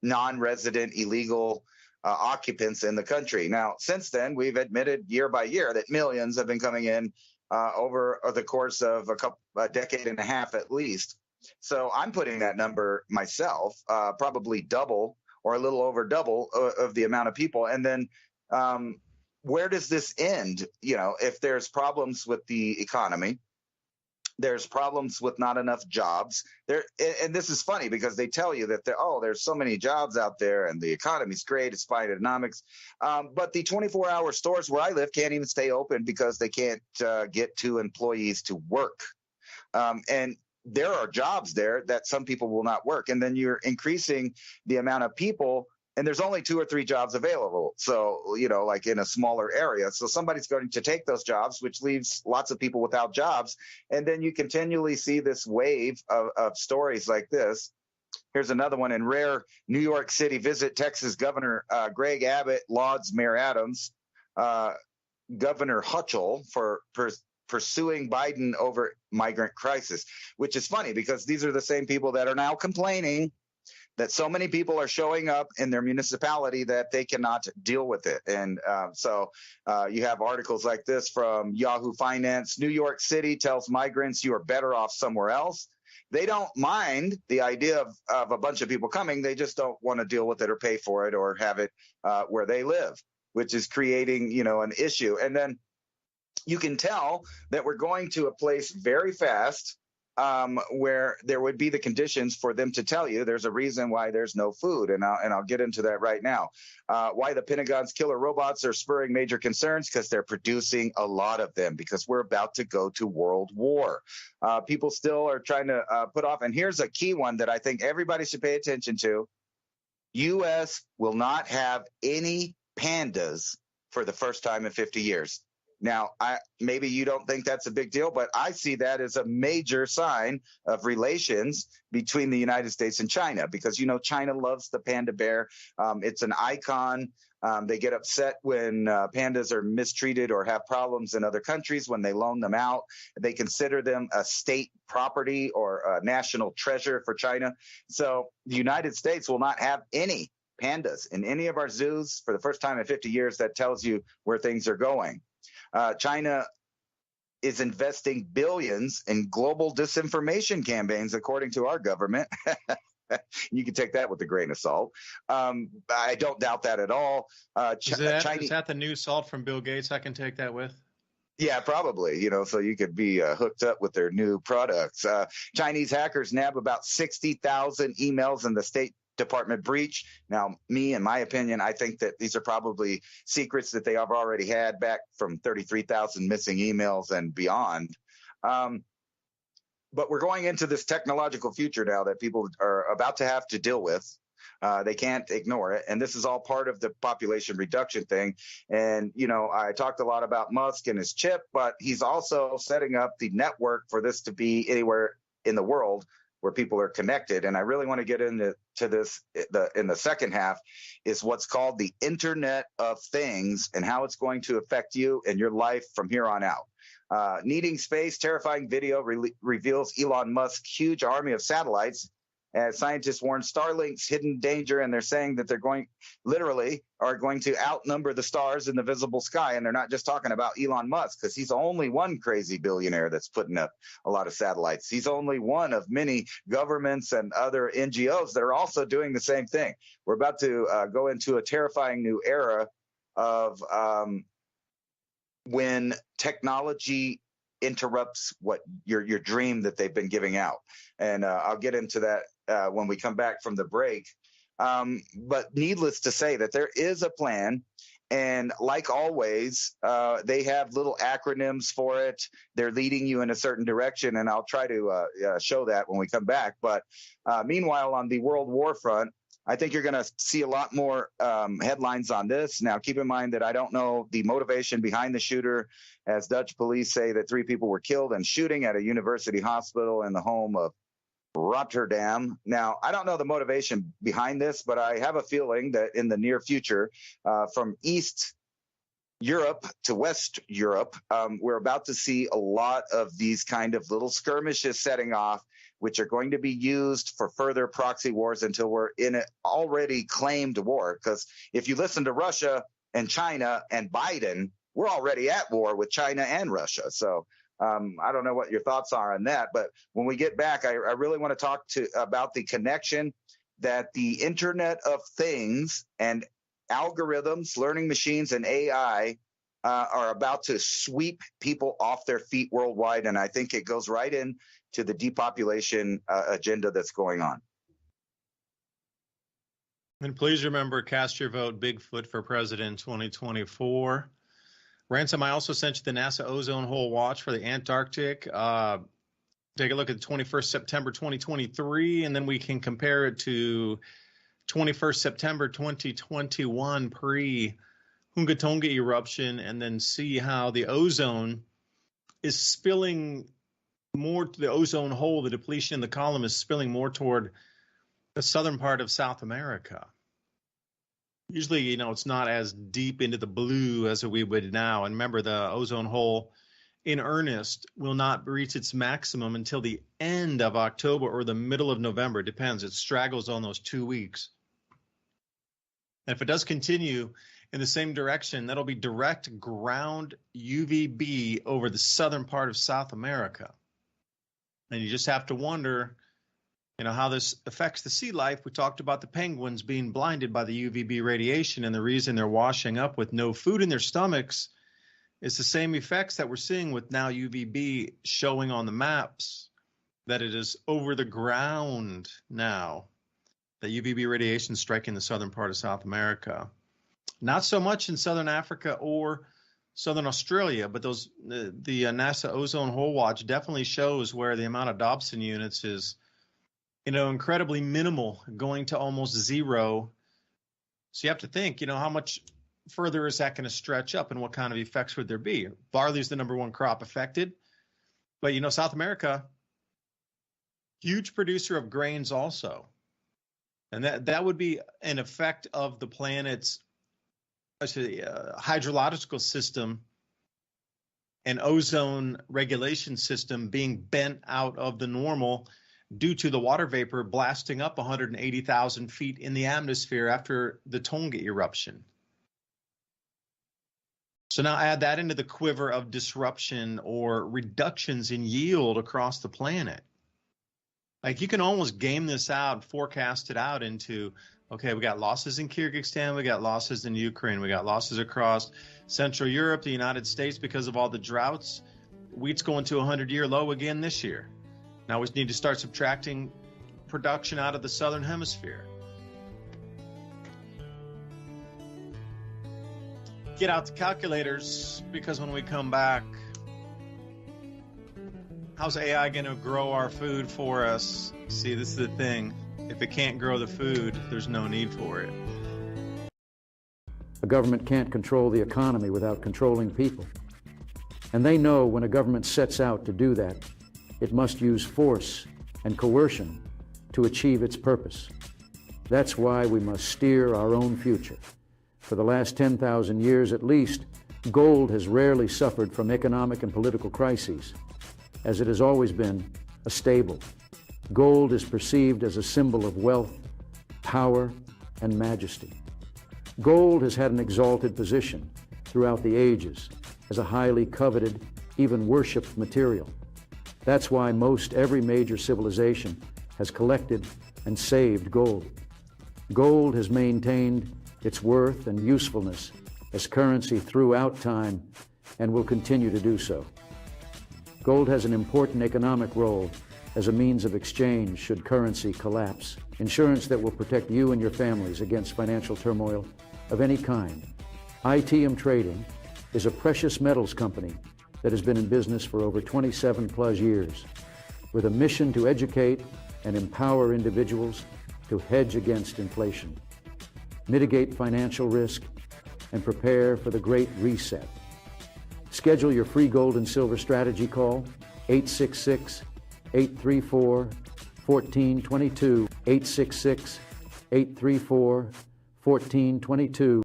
non-resident illegal occupants in the country. Now, since then, we've admitted year by year that millions have been coming in over the course of a decade and a half at least. So I'm putting that number myself, probably double or a little over double of the amount of people. And then where does this end? If there's problems with the economy, there's problems with not enough jobs there. And this is funny because they tell you that there's so many jobs out there and the economy's great. It's fine economics. But the 24-hour stores where I live can't even stay open because they can't get two employees to work. And there are jobs there that some people will not work. And then you're increasing the amount of people, and there's only 2 or 3 jobs available. So, like in a smaller area. So somebody's going to take those jobs, which leaves lots of people without jobs. And then you continually see this wave of stories like this. Here's another one. In rare New York City visit, Texas Governor Greg Abbott lauds Mayor Adams, Governor Hutchell for pursuing Biden over migrant crisis, which is funny because these are the same people that are now complaining that so many people are showing up in their municipality that they cannot deal with it. And so you have articles like this from Yahoo Finance. New York City tells migrants you are better off somewhere else. They don't mind the idea of a bunch of people coming. They just don't want to deal with it or pay for it or have it where they live, which is creating, an issue. And then you can tell that we're going to a place very fast where there would be the conditions for them to tell you there's a reason why there's no food. And I'll get into that right now. Why the Pentagon's killer robots are spurring major concerns, because they're producing a lot of them, because we're about to go to World War. People still are trying to put off. And here's a key one that I think everybody should pay attention to. U.S. will not have any pandas for the first time in 50 years. Now, maybe you don't think that's a big deal, but I see that as a major sign of relations between the United States and China, because, China loves the panda bear. It's an icon They get upset when pandas are mistreated or have problems in other countries when they loan them out. They consider them a state property or a national treasure for China. So the United States will not have any pandas in any of our zoos for the first time in 50 years. That tells you where things are going. China is investing billions in global disinformation campaigns, according to our government. You can take that with a grain of salt. I don't doubt that at all. Is that the new salt from Bill Gates I can take that with? Yeah, probably, so you could be hooked up with their new products. Chinese hackers nab about 60,000 emails in the State Department breach. Now, in my opinion, I think that these are probably secrets that they have already had back from 33,000 missing emails and beyond. But we're going into this technological future now that people are about to have to deal with. They can't ignore it. And this is all part of the population reduction thing. And, I talked a lot about Musk and his chip, but he's also setting up the network for this to be anywhere in the world where people are connected. And I really want to get into this in the second half is what's called the Internet of Things and how it's going to affect you and your life from here on out. Needing space, terrifying video reveals Elon Musk's huge army of satellites as scientists warn Starlink's hidden danger, and they're saying that they're going to outnumber the stars in the visible sky. And they're not just talking about Elon Musk, because he's only one crazy billionaire that's putting up a lot of satellites. He's only one of many governments and other NGOs that are also doing the same thing. We're about to go into a terrifying new era of when technology interrupts what your dream that they've been giving out. And I'll get into that when we come back from the break. But needless to say that there is a plan. And like always, they have little acronyms for it. They're leading you in a certain direction. And I'll try to show that when we come back. But meanwhile, on the World War front, I think you're going to see a lot more headlines on this. Now, keep in mind that I don't know the motivation behind the shooter, as Dutch police say that 3 people were killed in shooting at a university hospital in the home of Rotterdam. Now, I don't know the motivation behind this, but I have a feeling that in the near future, from East Europe to West Europe, we're about to see a lot of these kind of little skirmishes setting off, which are going to be used for further proxy wars until we're in an already claimed war. Because if you listen to Russia and China and Biden, we're already at war with China and Russia. So I don't know what your thoughts are on that. But when we get back, I really want to talk about the connection that the Internet of Things and algorithms, learning machines, and AI are about to sweep people off their feet worldwide. And I think it goes right into the depopulation agenda that's going on. And please remember, cast your vote Bigfoot for president 2024. Ransom, I also sent you the NASA ozone hole watch for the Antarctic. Take a look at 21st September 2023, and then we can compare it to 21st September 2021 pre-Hunga Tonga eruption, and then see how the ozone is spilling more to the ozone hole. The depletion in the column is spilling more toward the southern part of South America. Usually, it's not as deep into the blue as we would now. And remember, the ozone hole in earnest will not reach its maximum until the end of October or the middle of November. It depends. It straggles on those 2 weeks. And if it does continue in the same direction, that'll be direct ground UVB over the southern part of South America. And you just have to wonder, how this affects the sea life. We talked about the penguins being blinded by the UVB radiation, and the reason they're washing up with no food in their stomachs is the same effects that we're seeing with now UVB showing on the maps, that it is over the ground now, the UVB radiation striking the southern part of South America. Not so much in southern Africa or southern Australia, but the NASA ozone hole watch definitely shows where the amount of Dobson units is incredibly minimal, going to almost zero. So you have to think, how much further is that going to stretch up and what kind of effects would there be? Barley is the number one crop affected. But, South America, huge producer of grains also. And that would be an effect of the planet's hydrological system and ozone regulation system being bent out of the normal due to the water vapor blasting up 180,000 feet in the atmosphere after the Tonga eruption. So now add that into the quiver of disruption or reductions in yield across the planet. Like, you can almost game this out, forecast it out into, okay, we got losses in Kyrgyzstan, we got losses in Ukraine, we got losses across Central Europe, the United States because of all the droughts. Wheat's going to a 100-year low again this year. Now we need to start subtracting production out of the Southern Hemisphere. Get out the calculators, because when we come back, how's AI going to grow our food for us? See, this is the thing. If it can't grow the food, there's no need for it. A government can't control the economy without controlling people. And they know when a government sets out to do that, it must use force and coercion to achieve its purpose. That's why we must steer our own future. For the last 10,000 years at least, gold has rarely suffered from economic and political crises, as it has always been a stable. Gold is perceived as a symbol of wealth, power, and majesty. Gold has had an exalted position throughout the ages as a highly coveted, even worshipped material. That's why most every major civilization has collected and saved gold. Gold has maintained its worth and usefulness as currency throughout time and will continue to do so. Gold has an important economic role as a means of exchange should currency collapse, insurance that will protect you and your families against financial turmoil of any kind. ITM Trading is a precious metals company that has been in business for over 27 plus years, with a mission to educate and empower individuals to hedge against inflation, mitigate financial risk, and prepare for the Great Reset. Schedule your free gold and silver strategy call, 866-834-1422, 866-834-1422.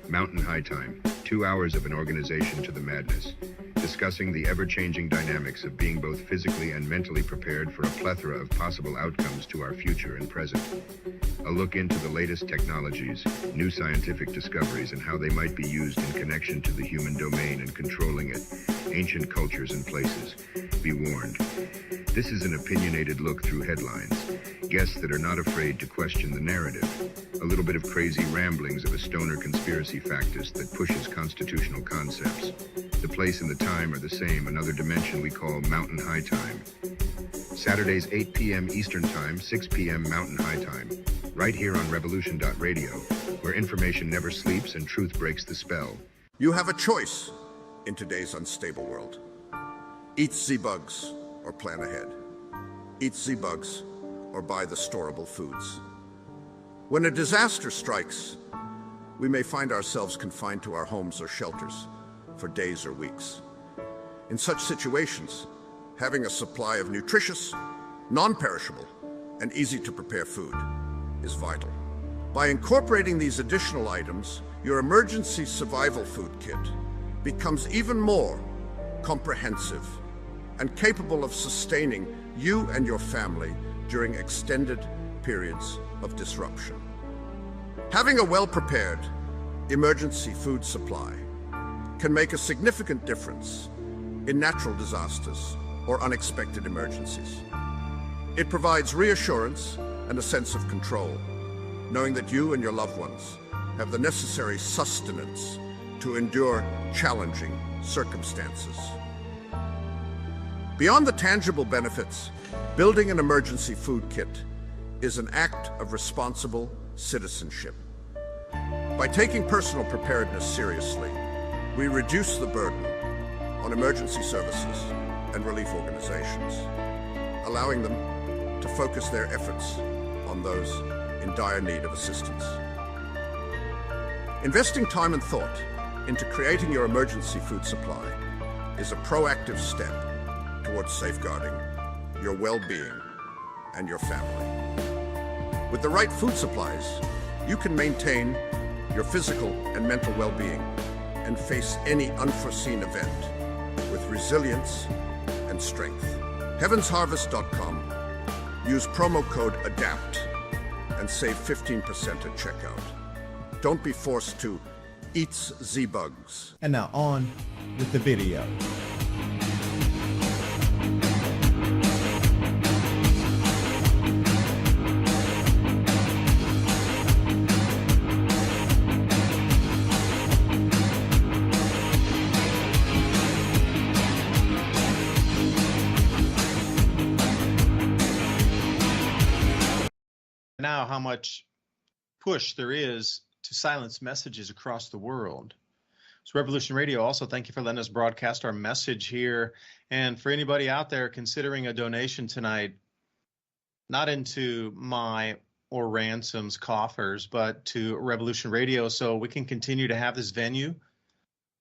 Mountain High Time, 2 hours of an organization to the madness, discussing the ever-changing dynamics of being both physically and mentally prepared for a plethora of possible outcomes to our future and present. A look into the latest technologies, new scientific discoveries, and how they might be used in connection to the human domain and controlling it, ancient cultures and places. Be warned. This is an opinionated look through headlines, guests that are not afraid to question the narrative, a little bit of crazy ramblings of a stoner conspiracy factist that pushes constitutional concepts. The place and the time are the same, another dimension we call Mountain High Time. Saturdays 8 p.m. Eastern Time, 6 p.m. Mountain High Time, right here on Revolution.radio, where information never sleeps and truth breaks the spell. You have a choice in today's unstable world. Eat Z-Bugs or plan ahead. Eat Z-Bugs or buy the storable foods. When a disaster strikes, we may find ourselves confined to our homes or shelters for days or weeks. In such situations, having a supply of nutritious, non-perishable, and easy-to-prepare food is vital. By incorporating these additional items, your emergency survival food kit becomes even more comprehensive and capable of sustaining you and your family during extended periods of disruption. Having a well-prepared emergency food supply can make a significant difference in natural disasters or unexpected emergencies. It provides reassurance and a sense of control, knowing that you and your loved ones have the necessary sustenance to endure challenging circumstances. Beyond the tangible benefits, building an emergency food kit is an act of responsible citizenship. By taking personal preparedness seriously, we reduce the burden on emergency services and relief organizations, allowing them to focus their efforts on those in dire need of assistance. Investing time and thought into creating your emergency food supply is a proactive step towards safeguarding your well-being and your family. With the right food supplies, you can maintain your physical and mental well-being and face any unforeseen event with resilience and strength. HeavensHarvest.com. Use promo code ADAPT and save 15% at checkout. Don't be forced to eat Z-bugs. And now on with the video. Now how much push there is to silence messages across the world. So Revolution Radio, also thank you for letting us broadcast our message here. And for anybody out there considering a donation tonight, not into my or Ransom's coffers, but to Revolution Radio, so we can continue to have this venue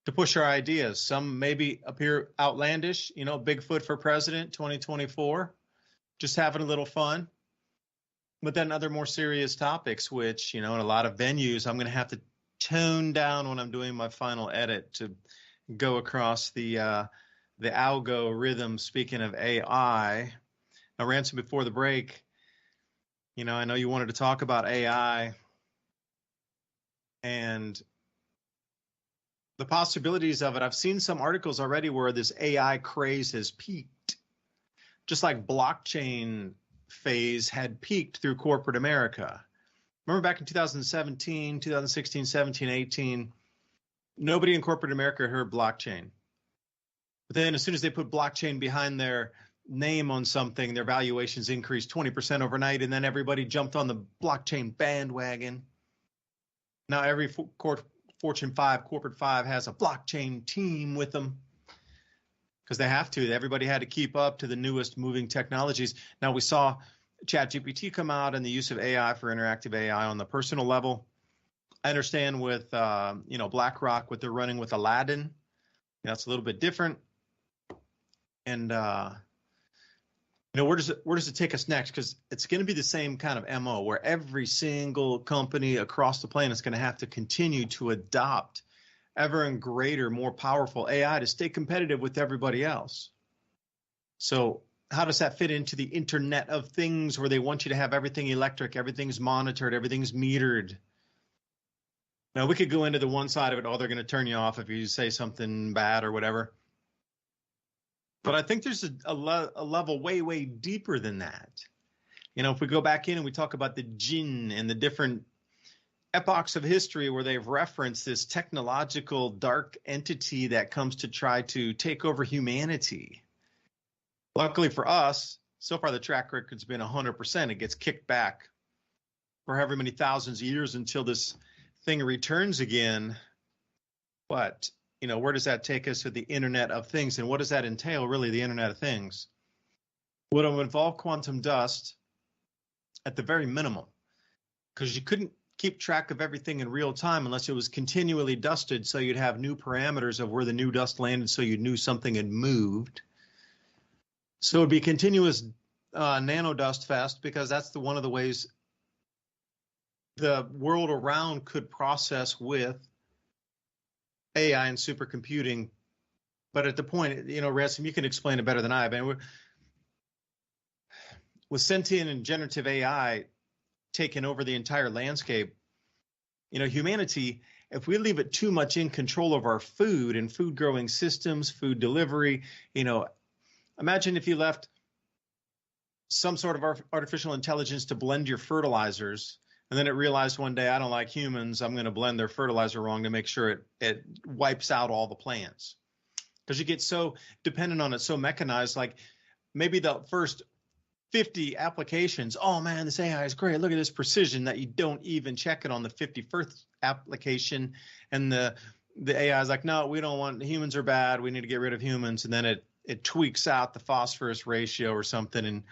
to push our ideas. Some maybe appear outlandish, you know, Bigfoot for president 2024, just having a little fun. But then other more serious topics, which, you know, in a lot of venues, I'm going to have to tone down when I'm doing my final edit to go across the algo rhythm. Speaking of AI, now Ransom, before the break, you know, I know you wanted to talk about AI and the possibilities of it. I've seen some articles already where this AI craze has peaked, just like blockchain phase had peaked through corporate America. Remember back in 2017, 2016, 17, 18, nobody in corporate America heard blockchain. But then as soon as they put blockchain behind their name on something, their valuations increased 20% overnight, and then everybody jumped on the blockchain bandwagon. Now every Fortune 5, corporate 5 has a blockchain team with them, because they have to. Everybody had to keep up to the newest moving technologies. Now we saw ChatGPT come out and the use of AI for interactive AI on the personal level. I understand with you know, BlackRock, what they're running with Aladdin. You know, it's a little bit different. And you know, where does it take us next? Because it's going to be the same kind of MO where every single company across the planet is going to have to continue to adopt ever and greater, more powerful AI to stay competitive with everybody else. So how does that fit into the Internet of Things, where they want you to have everything electric, everything's monitored, everything's metered? Now, we could go into the one side of it, oh, they're going to turn you off if you say something bad or whatever. But I think there's a level way, way deeper than that. You know, if we go back in and we talk about the jinn and the different epochs of history where they've referenced this technological dark entity that comes to try to take over humanity. Luckily for us, so far the track record's been 100%. It gets kicked back for however many thousands of years until this thing returns again. But, you know, where does that take us to the Internet of Things? And what does that entail, really, the Internet of Things? Would it involve quantum dust at the very minimum? Because you couldn't keep track of everything in real time unless it was continually dusted, so you'd have new parameters of where the new dust landed, so you knew something had moved. So it'd be continuous nano dust fest, because that's one of the ways the world around could process with AI and supercomputing. But at the point, you know, Ransom, you can explain it better than I. But with sentient and generative AI taking over the entire landscape, you know, humanity, if we leave it too much in control of our food and food growing systems, food delivery, you know, imagine if you left some sort of artificial intelligence to blend your fertilizers, and then it realized one day, I don't like humans, I'm going to blend their fertilizer wrong to make sure it wipes out all the plants. Because you get so dependent on it, so mechanized, like maybe the first 50 applications, oh man, this AI is great, look at this precision, that you don't even check it on the 51st application, and the AI is like, no, we don't want, humans are bad, we need to get rid of humans, and then it tweaks out the phosphorus ratio or something,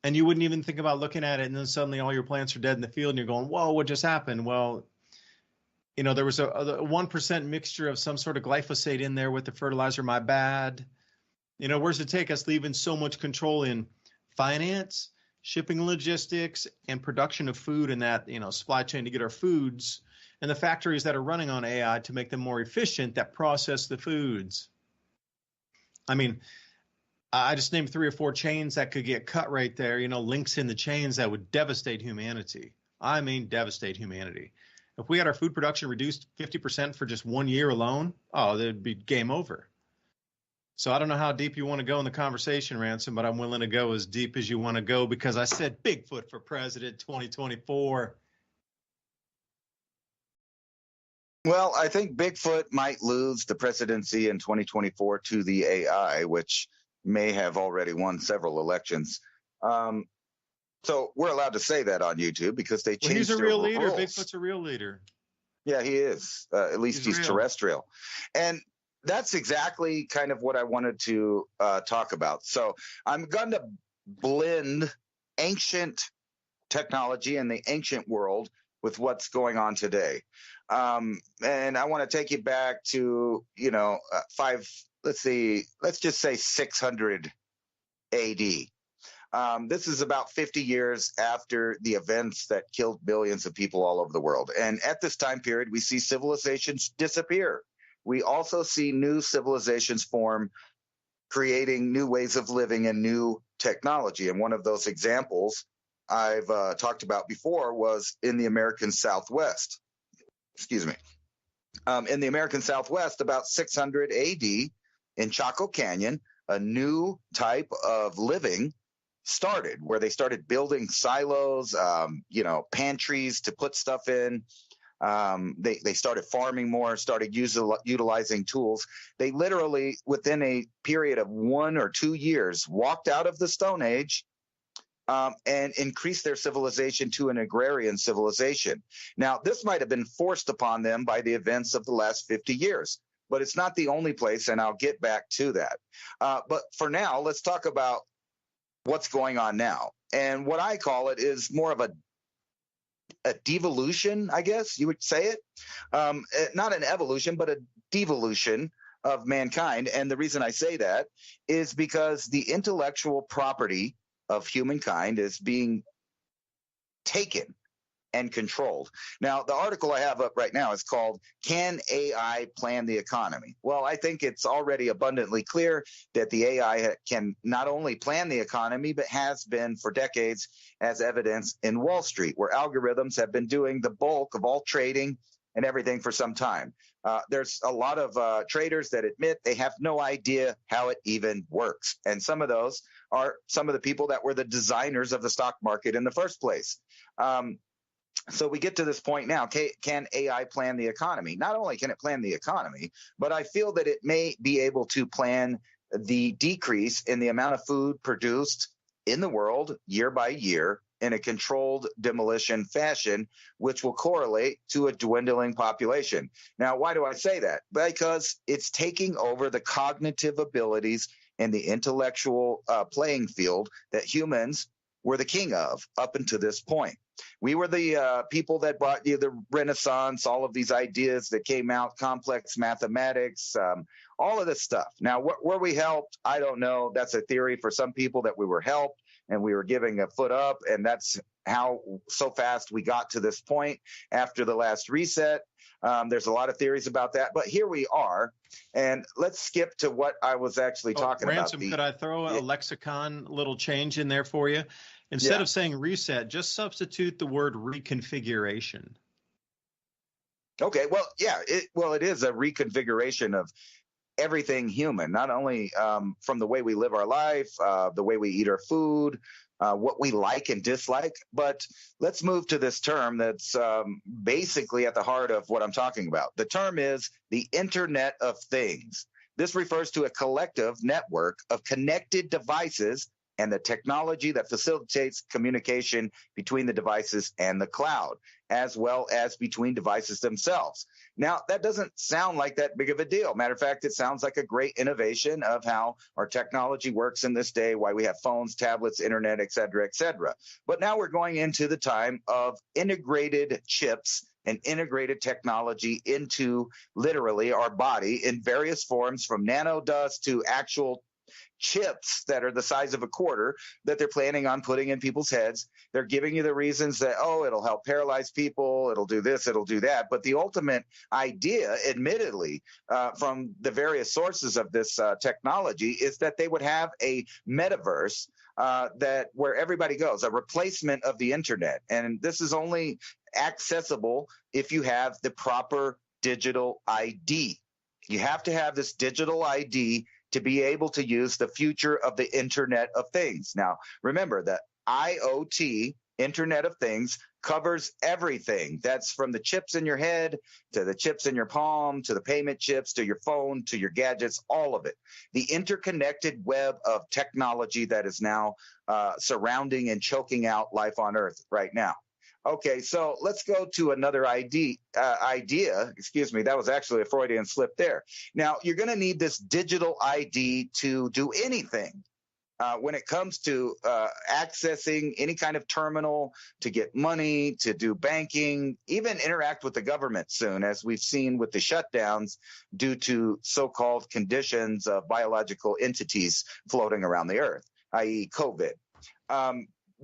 and you wouldn't even think about looking at it, and then suddenly all your plants are dead in the field, and you're going, whoa, what just happened? Well, there was a 1% mixture of some sort of glyphosate in there with the fertilizer. My bad. Where's it take us leaving so much control in finance, shipping, logistics, and production of food in that, supply chain to get our foods, and the factories that are running on AI to make them more efficient that process the foods. I mean, I just named 3 or 4 chains that could get cut right there, links in the chains that would devastate humanity. I mean, devastate humanity. If we had our food production reduced 50% for just 1 year alone, there'd be game over. So I don't know how deep you want to go in the conversation, Ransom, but I'm willing to go as deep as you want to go because I said Bigfoot for president 2024. Well, I think Bigfoot might lose the presidency in 2024 to the AI, which may have already won several elections. So we're allowed to say that on YouTube because they changed he's a their real leader. rules. Bigfoot's a real leader. Yeah, he is. At least he's terrestrial. And that's exactly kind of what I wanted to talk about. So I'm going to blend ancient technology and the ancient world with what's going on today. And I want to take you back to, let's just say 600 AD. This is about 50 years after the events that killed billions of people all over the world. And at this time period, we see civilizations disappear. We also see new civilizations form, creating new ways of living and new technology. And one of those examples I've talked about before was in the American Southwest. Excuse me. In the American Southwest, about 600 AD, in Chaco Canyon, a new type of living started, where they started building silos, pantries to put stuff in. They started farming more, started utilizing tools. They literally, within a period of 1 or 2 years, walked out of the Stone Age and increased their civilization to an agrarian civilization. Now, this might have been forced upon them by the events of the last 50 years, but it's not the only place, and I'll get back to that. But for now, let's talk about what's going on now. And what I call it is more of a devolution, I guess you would say it. Not an evolution, but a devolution of mankind. And the reason I say that is because the intellectual property of humankind is being taken and controlled. Now, the article I have up right now is called, "Can AI Plan the Economy?" Well, I think it's already abundantly clear that the AI can not only plan the economy, but has been for decades, as evidenced in Wall Street, where algorithms have been doing the bulk of all trading and everything for some time. There's a lot of traders that admit they have no idea how it even works. And some of those are some of the people that were the designers of the stock market in the first place. So we get to this point now. Can AI plan the economy? Not only can it plan the economy, but I feel that it may be able to plan the decrease in the amount of food produced in the world year by year in a controlled demolition fashion, which will correlate to a dwindling population. Now, why do I say that? Because it's taking over the cognitive abilities and the intellectual playing field that humans were the king of up until this point. We were the people that brought you the Renaissance, all of these ideas that came out, complex mathematics, all of this stuff. Now, were we helped? I don't know. That's a theory for some people, that we were helped and we were giving a foot up, and that's how so fast we got to this point after the last reset. There's a lot of theories about that, but here we are. And let's skip to what I was actually talking Ransom, about. could I throw a lexicon little change in there for you? Instead of saying reset, just substitute the word reconfiguration. Okay, well, yeah, it is a reconfiguration of everything human, not only from the way we live our life, the way we eat our food, what we like and dislike. But let's move to this term that's basically at the heart of what I'm talking about. The term is the Internet of Things. This refers to a collective network of connected devices and the technology that facilitates communication between the devices and the cloud, as well as between devices themselves. Now, that doesn't sound like that big of a deal. Matter of fact, it sounds like a great innovation of how our technology works in this day, why we have phones, tablets, internet, et cetera, et cetera. But now we're going into the time of integrated chips and integrated technology into literally our body in various forms, from nanodust to actual chips that are the size of a quarter that they're planning on putting in people's heads. They're giving you the reasons that, oh, it'll help paralyze people, it'll do this, it'll do that. But the ultimate idea, admittedly, from the various sources of this technology, is that they would have a metaverse that where everybody goes, a replacement of the internet. And this is only accessible if you have the proper digital ID. You have to have this digital ID to be able to use the future of the Internet of Things. Now, remember that IoT, Internet of Things, covers everything. That's from the chips in your head to the chips in your palm to the payment chips to your phone to your gadgets, all of it. The interconnected web of technology that is now surrounding and choking out life on Earth right now. Okay, so let's go to another idea. Excuse me, that was actually a Freudian slip there. Now, you're going to need this digital ID to do anything. When it comes to accessing any kind of terminal, to get money, to do banking, even interact with the government soon, as we've seen with the shutdowns due to so-called conditions of biological entities floating around the earth, i.e. COVID.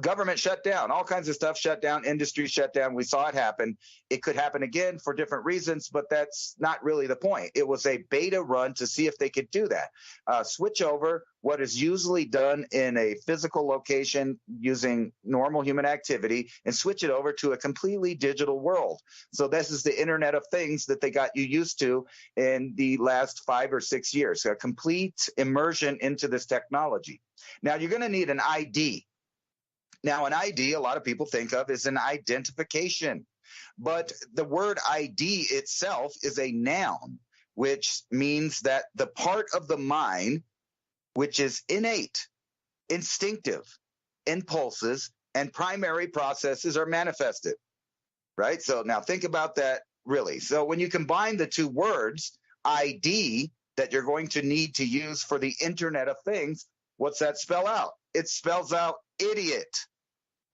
Government shut down, all kinds of stuff shut down, industry shut down. We saw it happen. It could happen again for different reasons, but that's not really the point. It was a beta run to see if they could do that. Switch over what is usually done in a physical location using normal human activity and switch it over to a completely digital world. So this is the Internet of Things that they got you used to in the last 5 or 6 years, so a complete immersion into this technology. Now, you're going to need an ID. Now, an ID, a lot of people think of as an identification, but the word ID itself is a noun, which means that the part of the mind which is innate, instinctive, impulses, and primary processes are manifested, right? So now think about that really. So when you combine the two words, ID, that you're going to need to use for the Internet of Things, what's that spell out? It spells out idiot.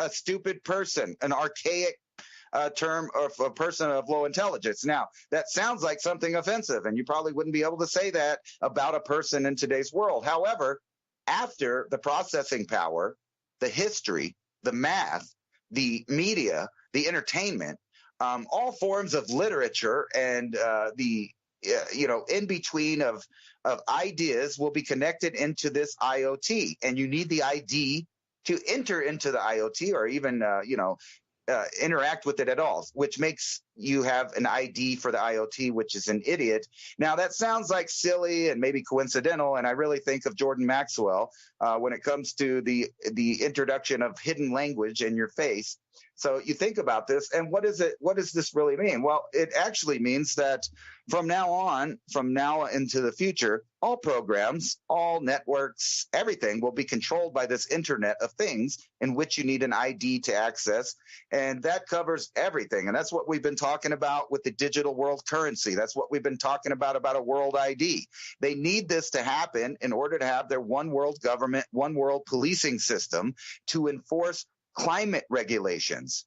A stupid person, an archaic term of a person of low intelligence. Now, that sounds like something offensive, and you probably wouldn't be able to say that about a person in today's world. However, after the processing power, the history, the math, the media, the entertainment, all forms of literature and the in between of ideas will be connected into this IoT, and you need the ID to enter into the IoT or even, interact with it at all, which makes you have an ID for the IoT, which is an idiot. Now, that sounds like silly and maybe coincidental, and I really think of Jordan Maxwell when it comes to the introduction of hidden language in your face. So you think about this, and what is it? What does this really mean? Well, it actually means that from now into the future, all programs, all networks, everything will be controlled by this Internet of Things in which you need an ID to access. And that covers everything. And that's what we've been talking about with the digital world currency. That's what we've been talking about a world ID. They need this to happen in order to have their one world government, one world policing system to enforce climate regulations.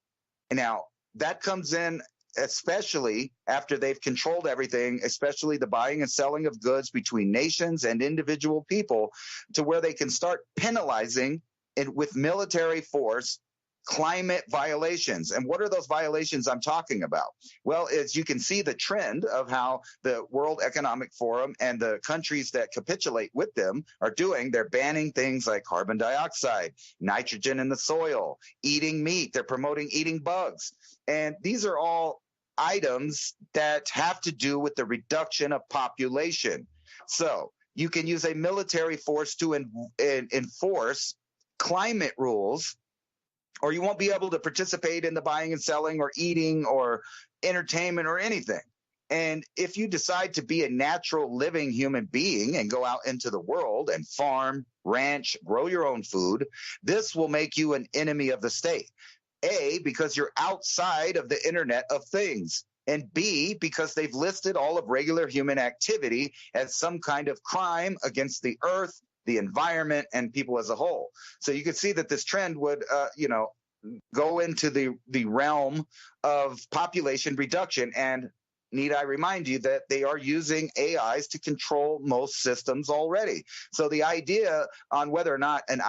Now, that comes in especially after they've controlled everything, especially the buying and selling of goods between nations and individual people, to where they can start penalizing it with military force climate violations. And what are those violations I'm talking about? Well, as you can see the trend of how the World Economic Forum and the countries that capitulate with them are doing. They're banning things like carbon dioxide, nitrogen in the soil, eating meat. They're promoting eating bugs. And these are all items that have to do with the reduction of population. So you can use a military force to enforce climate rules, or you won't be able to participate in the buying and selling or eating or entertainment or anything. And if you decide to be a natural living human being and go out into the world and farm, ranch, grow your own food, this will make you an enemy of the state. A, because you're outside of the Internet of Things. And B, because they've listed all of regular human activity as some kind of crime against the earth, the environment, and people as a whole. So you can see that this trend would, go into the realm of population reduction. And need I remind you that they are using AIs to control most systems already. So the idea on whether or not an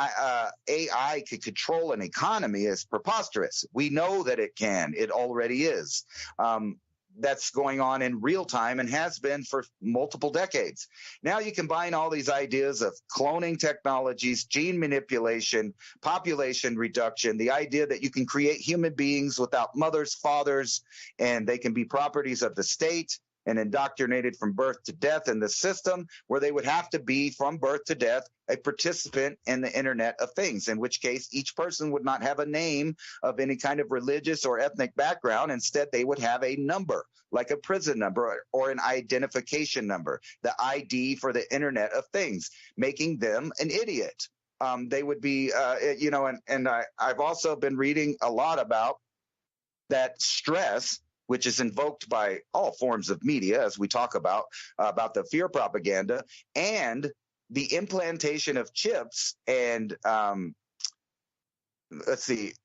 AI could control an economy is preposterous. We know that it can. It already is. That's going on in real time and has been for multiple decades. Now you combine all these ideas of cloning technologies, gene manipulation, population reduction, the idea that you can create human beings without mothers, fathers, and they can be properties of the state and indoctrinated from birth to death in the system, where they would have to be from birth to death a participant in the Internet of Things, in which case each person would not have a name of any kind of religious or ethnic background. Instead, they would have a number, like a prison number or an identification number, the ID for the Internet of Things, making them an idiot. They would be, I've also been reading a lot about that stress, which is invoked by all forms of media, as we talk about the fear propaganda, and the implantation of chips and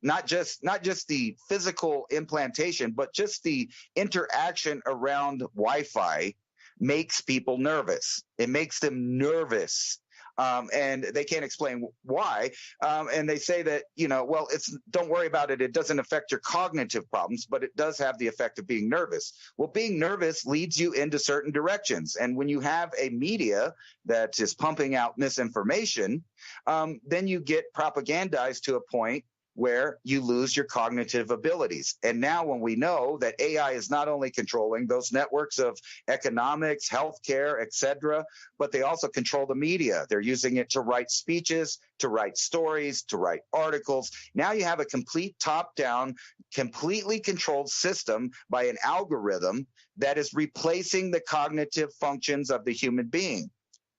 not just the physical implantation, but just the interaction around Wi-Fi makes people nervous. It makes them nervous. And they can't explain why. And they say that, don't worry about it. It doesn't affect your cognitive problems, but it does have the effect of being nervous. Well, being nervous leads you into certain directions. And when you have a media that is pumping out misinformation, then you get propagandized to a point where you lose your cognitive abilities. And now when we know that AI is not only controlling those networks of economics, healthcare, etc., but they also control the media. They're using it to write speeches, to write stories, to write articles. Now you have a complete top-down, completely controlled system by an algorithm that is replacing the cognitive functions of the human being,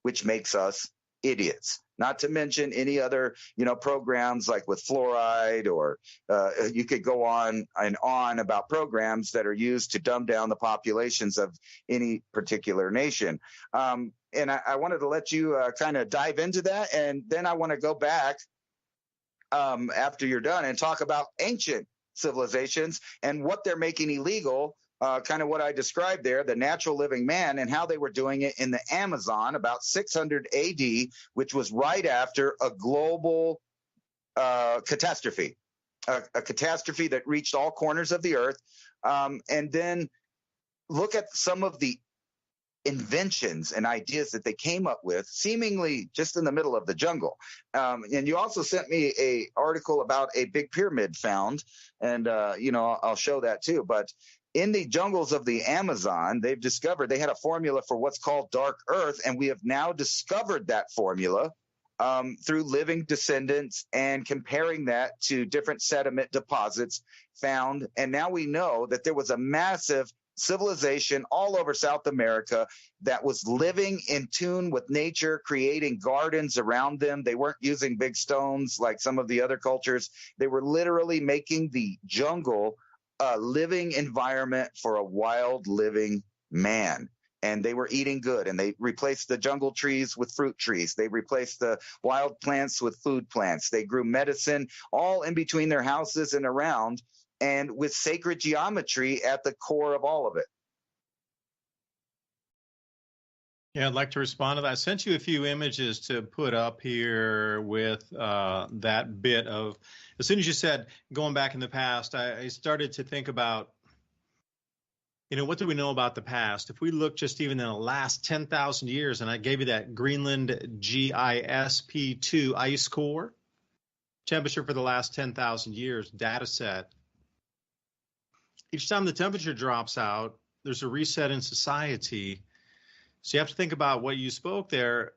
which makes us idiots. Not to mention any other, programs like with fluoride, or you could go on and on about programs that are used to dumb down the populations of any particular nation. And I wanted to let you kind of dive into that. And then I want to go back after you're done and talk about ancient civilizations and what they're making illegal. Kind of what I described there, the natural living man, and how they were doing it in the Amazon about 600 AD, which was right after a global catastrophe, a catastrophe that reached all corners of the earth. And then look at some of the inventions and ideas that they came up with, seemingly just in the middle of the jungle. And you also sent me an article about a big pyramid found, and I'll show that too. But in the jungles of the Amazon, they've discovered they had a formula for what's called dark earth, and we have now discovered that formula through living descendants and comparing that to different sediment deposits found. And now we know that there was a massive civilization all over South America that was living in tune with nature, creating gardens around them. They weren't using big stones like some of the other cultures. They were literally making the jungle a living environment for a wild living man. And they were eating good, and they replaced the jungle trees with fruit trees. They replaced the wild plants with food plants. They grew medicine all in between their houses and around, and with sacred geometry at the core of all of it. Yeah, I'd like to respond to that. I sent you a few images to put up here with that bit of, as soon as you said going back in the past, I started to think about, what do we know about the past? If we look just even in the last 10,000 years, and I gave you that Greenland GISP2 ice core temperature for the last 10,000 years data set. Each time the temperature drops out, there's a reset in society. So you have to think about what you spoke there.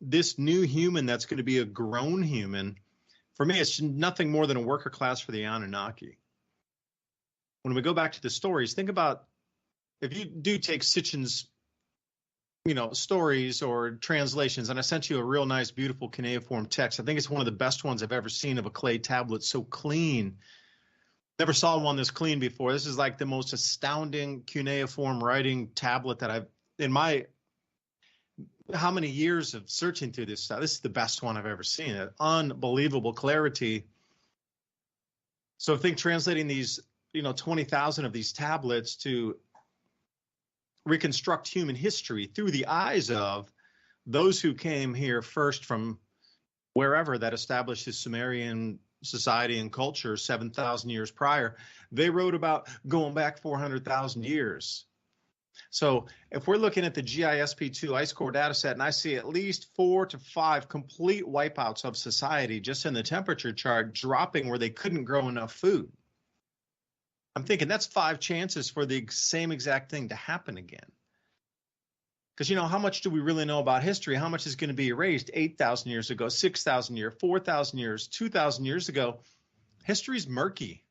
This new human that's going to be a grown human, for me, it's nothing more than a worker class for the Anunnaki. When we go back to the stories, think about if you do take Sitchin's, stories or translations, and I sent you a real nice, beautiful cuneiform text. I think it's one of the best ones I've ever seen of a clay tablet, so clean. Never saw one this clean before. This is like the most astounding cuneiform writing tablet that I've, in my, how many years of searching through this stuff, this is the best one I've ever seen. Unbelievable clarity. So think translating these, 20,000 of these tablets to reconstruct human history through the eyes of those who came here first from wherever that established the Sumerian society and culture 7,000 years prior. They wrote about going back 400,000 years. So if we're looking at the GISP2 ice core data set, and I see at least 4 to 5 complete wipeouts of society just in the temperature chart dropping where they couldn't grow enough food, I'm thinking that's 5 chances for the same exact thing to happen again. Because, how much do we really know about history? How much is going to be erased 8,000 years ago, 6,000 years, 4,000 years, 2,000 years ago? History's murky.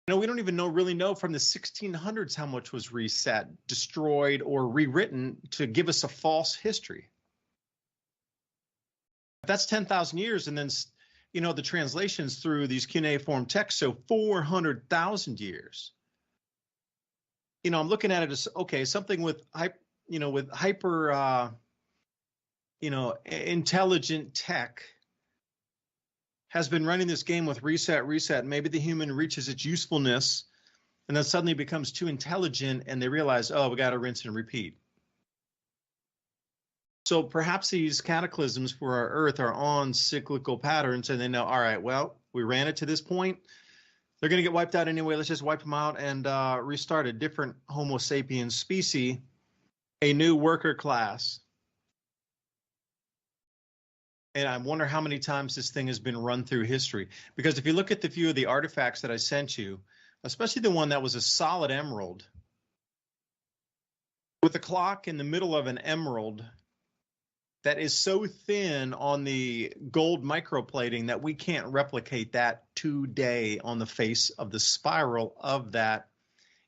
We don't even really know from the 1600s how much was reset, destroyed, or rewritten to give us a false history. That's 10,000 years, and then, the translations through these cuneiform texts, so 400,000 years. I'm looking at it as, okay, something with hyper, intelligent tech has been running this game with reset. Maybe the human reaches its usefulness and then suddenly becomes too intelligent and they realize, oh, we got to rinse and repeat. So perhaps these cataclysms for our Earth are on cyclical patterns, and they know, all right, well, we ran it to this point. They're going to get wiped out anyway. Let's just wipe them out and restart a different Homo sapiens species, a new worker class. And I wonder how many times this thing has been run through history. Because if you look at the few of the artifacts that I sent you, especially the one that was a solid emerald, with a clock in the middle of an emerald that is so thin on the gold microplating that we can't replicate that today on the face of the spiral of that,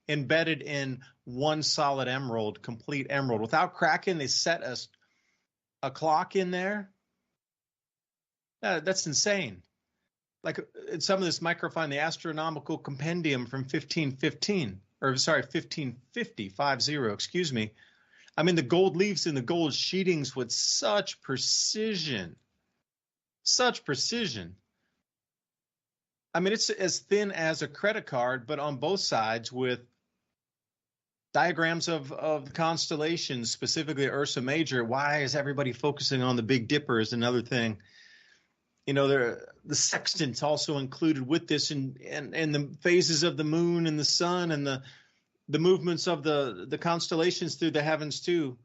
embedded in one solid emerald, complete emerald. Without cracking, they set a clock in there. That's insane. Like some of this microfine, the astronomical compendium from 1550, excuse me. I mean, the gold leaves and the gold sheetings with such precision. I mean, it's as thin as a credit card, but on both sides with diagrams of the constellations, specifically Ursa Major. Why is everybody focusing on the Big Dipper is another thing. The sextants also included with this, and the phases of the moon and the sun and the movements of the constellations through the heavens too.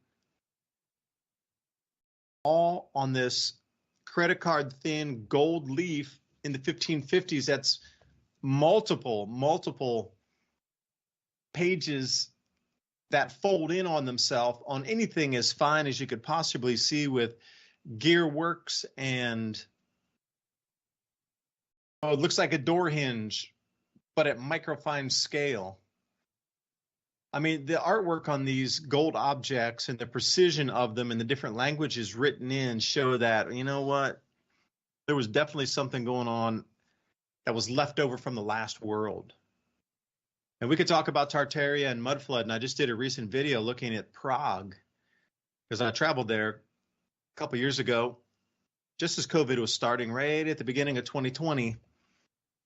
All on this credit card thin gold leaf in the 1550s. That's multiple pages that fold in on themselves on anything as fine as you could possibly see, with gear works and it looks like a door hinge, but at microfine scale. I mean, the artwork on these gold objects and the precision of them and the different languages written in show that, you know what, there was definitely something going on that was left over from the last world. And we could talk about Tartaria and mud flood, and I just did a recent video looking at Prague because I traveled there a couple years ago, just as COVID was starting right at the beginning of 2020.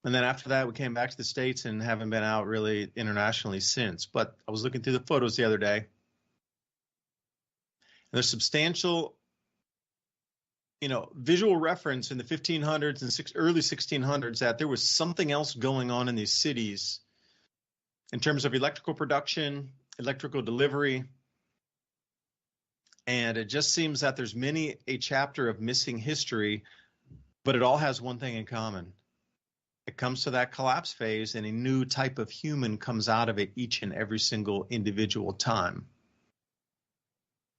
And then after that, we came back to the States and haven't been out really internationally since. But I was looking through the photos the other day. And there's substantial, visual reference in the 1500s and early 1600s that there was something else going on in these cities in terms of electrical production, electrical delivery. And it just seems that there's many a chapter of missing history, but it all has one thing in common. It comes to that collapse phase, and a new type of human comes out of it each and every single individual time.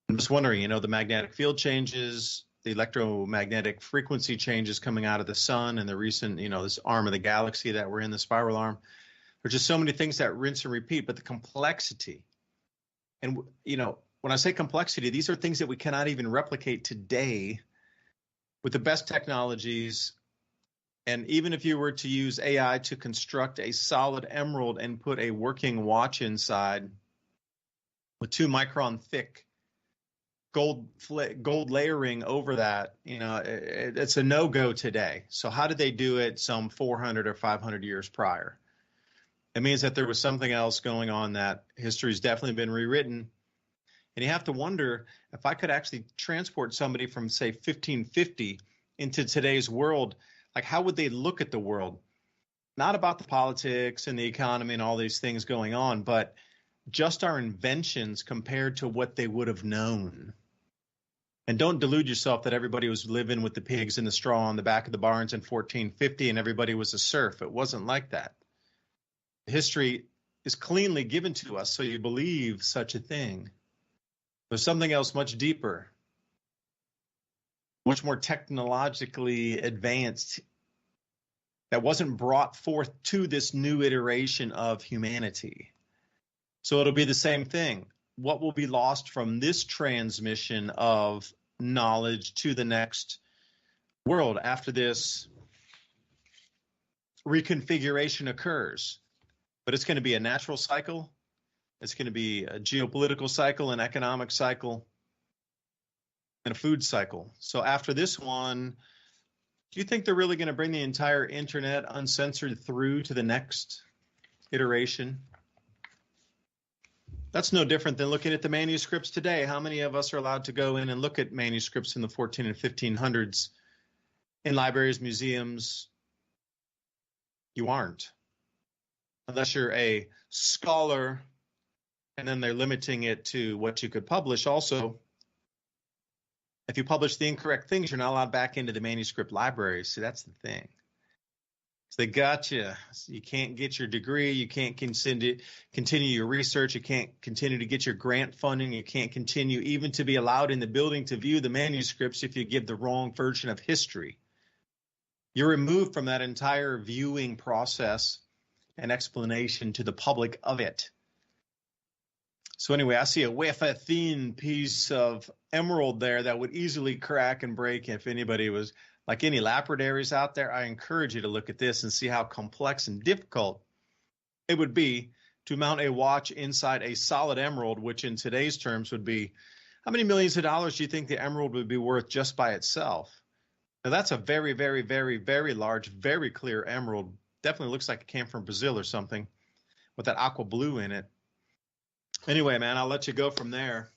I'm just wondering, the magnetic field changes, the electromagnetic frequency changes coming out of the sun and the recent, this arm of the galaxy that we're in, the spiral arm. There's just so many things that rinse and repeat, but the complexity. And, when I say complexity, these are things that we cannot even replicate today with the best technologies. And even if you were to use AI to construct a solid emerald and put a working watch inside with 2 micron thick gold layering over that, it's a no-go today. So how did they do it some 400 or 500 years prior? It means that there was something else going on, that history's definitely been rewritten. And you have to wonder, if I could actually transport somebody from, say, 1550 into today's world, like how would they look at the world? Not about the politics and the economy and all these things going on, but just our inventions compared to what they would have known. And don't delude yourself that everybody was living with the pigs and the straw on the back of the barns in 1450 and everybody was a serf. It wasn't like that. History is cleanly given to us, so you believe such a thing. There's something else much deeper, much more technologically advanced, that wasn't brought forth to this new iteration of humanity. So it'll be the same thing. What will be lost from this transmission of knowledge to the next world after this reconfiguration occurs? But it's going to be a natural cycle. It's going to be a geopolitical cycle, an economic cycle, and a food cycle. So after this one, do you think they're really going to bring the entire internet uncensored through to the next iteration? That's no different than looking at the manuscripts today. How many of us are allowed to go in and look at manuscripts in the 14 and 1500s in libraries, museums? You aren't. Unless you're a scholar, and then they're limiting it to what you could publish. Also, if you publish the incorrect things, you're not allowed back into the manuscript libraries. See, that's the thing. So they got you. So you can't get your degree. You can't continue your research. You can't continue to get your grant funding. You can't continue even to be allowed in the building to view the manuscripts if you give the wrong version of history. You're removed from that entire viewing process and explanation to the public of it. So anyway, I see a wafer thin piece of emerald there that would easily crack and break. If anybody was like any lapidaries out there, I encourage you to look at this and see how complex and difficult it would be to mount a watch inside a solid emerald, which in today's terms would be, how many millions of dollars do you think the emerald would be worth just by itself? Now that's a very, very, very, very large, very clear emerald. Definitely looks like it came from Brazil or something with that aqua blue in it. Anyway, man, I'll let you go from there.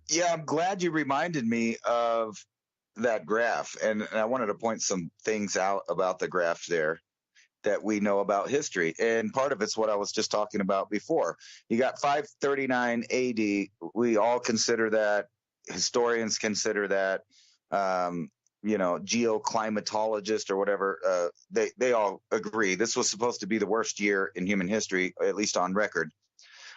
Yeah, I'm glad you reminded me of that graph. And I wanted to point some things out about the graph there that we know about history. And part of it's what I was just talking about before. You got 539 AD. We all consider that, historians consider that, geoclimatologists or whatever, they all agree this was supposed to be the worst year in human history, at least on record.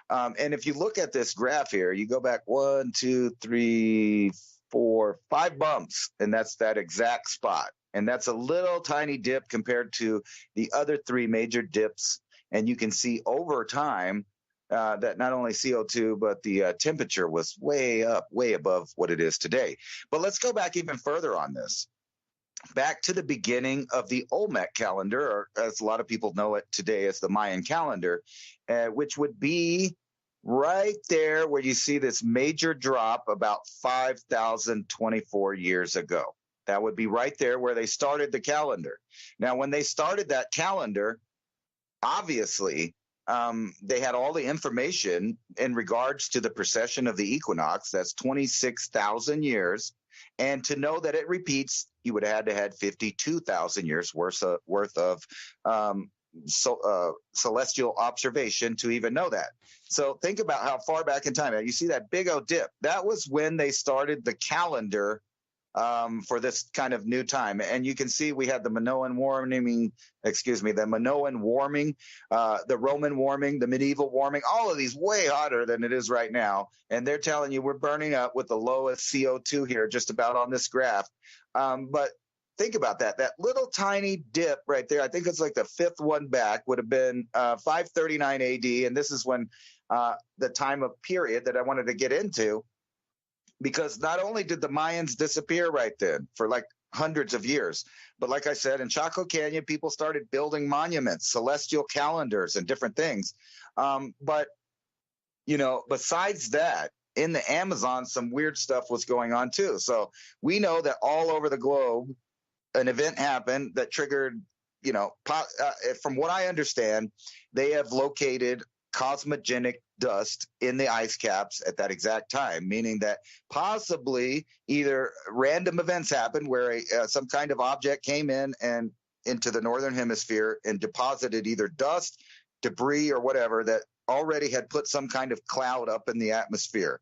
And if you look at this graph here, you go back 1, 2, 3, 4, 5 bumps, and that's that exact spot. And that's a little tiny dip compared to the other 3 major dips. And you can see over time that not only CO2, but the temperature was way up, way above what it is today. But let's go back even further on this. Back to the beginning of the Olmec calendar, or as a lot of people know it today as the Mayan calendar, which would be right there where you see this major drop about 5,024 years ago. That would be right there where they started the calendar. Now, when they started that calendar, obviously, they had all the information in regards to the precession of the equinox. That's 26,000 years. And to know that it repeats, you would have had to have 52,000 years worth of celestial observation to even know that. So think about how far back in time. You see that big old dip. That was when they started the calendar for this kind of new time. And you can see we had the Minoan warming, the Roman warming, the medieval warming, all of these way hotter than it is right now. And they're telling you we're burning up with the lowest CO2 here just about on this graph. But think about that. That little tiny dip right there, I think it's like the 5th one back, would have been 539 AD. And this is when the time of period that I wanted to get into. Because not only did the Mayans disappear right then for like hundreds of years, but like I said, in Chaco Canyon, people started building monuments, celestial calendars, and different things. But besides that, in the Amazon, some weird stuff was going on too. So we know that all over the globe, an event happened that triggered, from what I understand, they have located cosmogenic dust in the ice caps at that exact time, meaning that possibly either random events happened where some kind of object came in and into the northern hemisphere and deposited either dust, debris, or whatever that already had put some kind of cloud up in the atmosphere.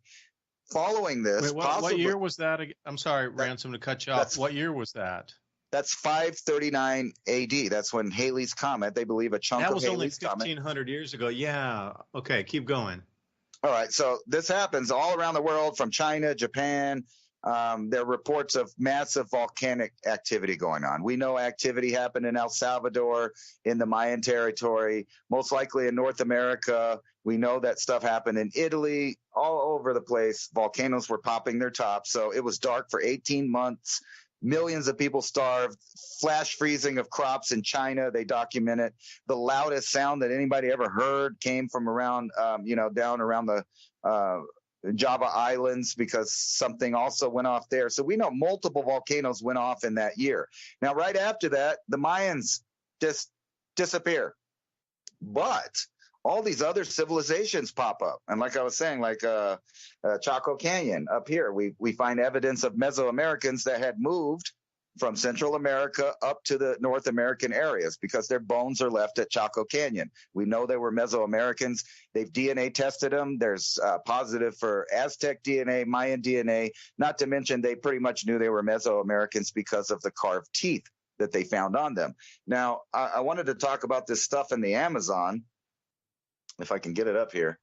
Following this, Wait, what year was that? I'm sorry, Ransom, to cut you off. What year was that? That's 539 AD. That's when Halley's Comet, they believe a chunk of Halley's Comet. That was only 1,500 years ago. Yeah. Okay, keep going. All right. So this happens all around the world, from China, Japan. There are reports of massive volcanic activity going on. We know activity happened in El Salvador, in the Mayan territory, most likely in North America. We know that stuff happened in Italy, all over the place. Volcanoes were popping their tops. So it was dark for 18 months. Millions of people starved, flash freezing of crops in China. They document it. The loudest sound that anybody ever heard came from around, down around the Java Islands, because something also went off there. So we know multiple volcanoes went off in that year. Now, right after that, the Mayans just disappear. But all these other civilizations pop up. And like I was saying, like Chaco Canyon up here, we find evidence of Mesoamericans that had moved from Central America up to the North American areas because their bones are left at Chaco Canyon. We know they were Mesoamericans. They've DNA tested them. There's positive for Aztec DNA, Mayan DNA, not to mention they pretty much knew they were Mesoamericans because of the carved teeth that they found on them. Now, I wanted to talk about this stuff in the Amazon, if I can get it up here.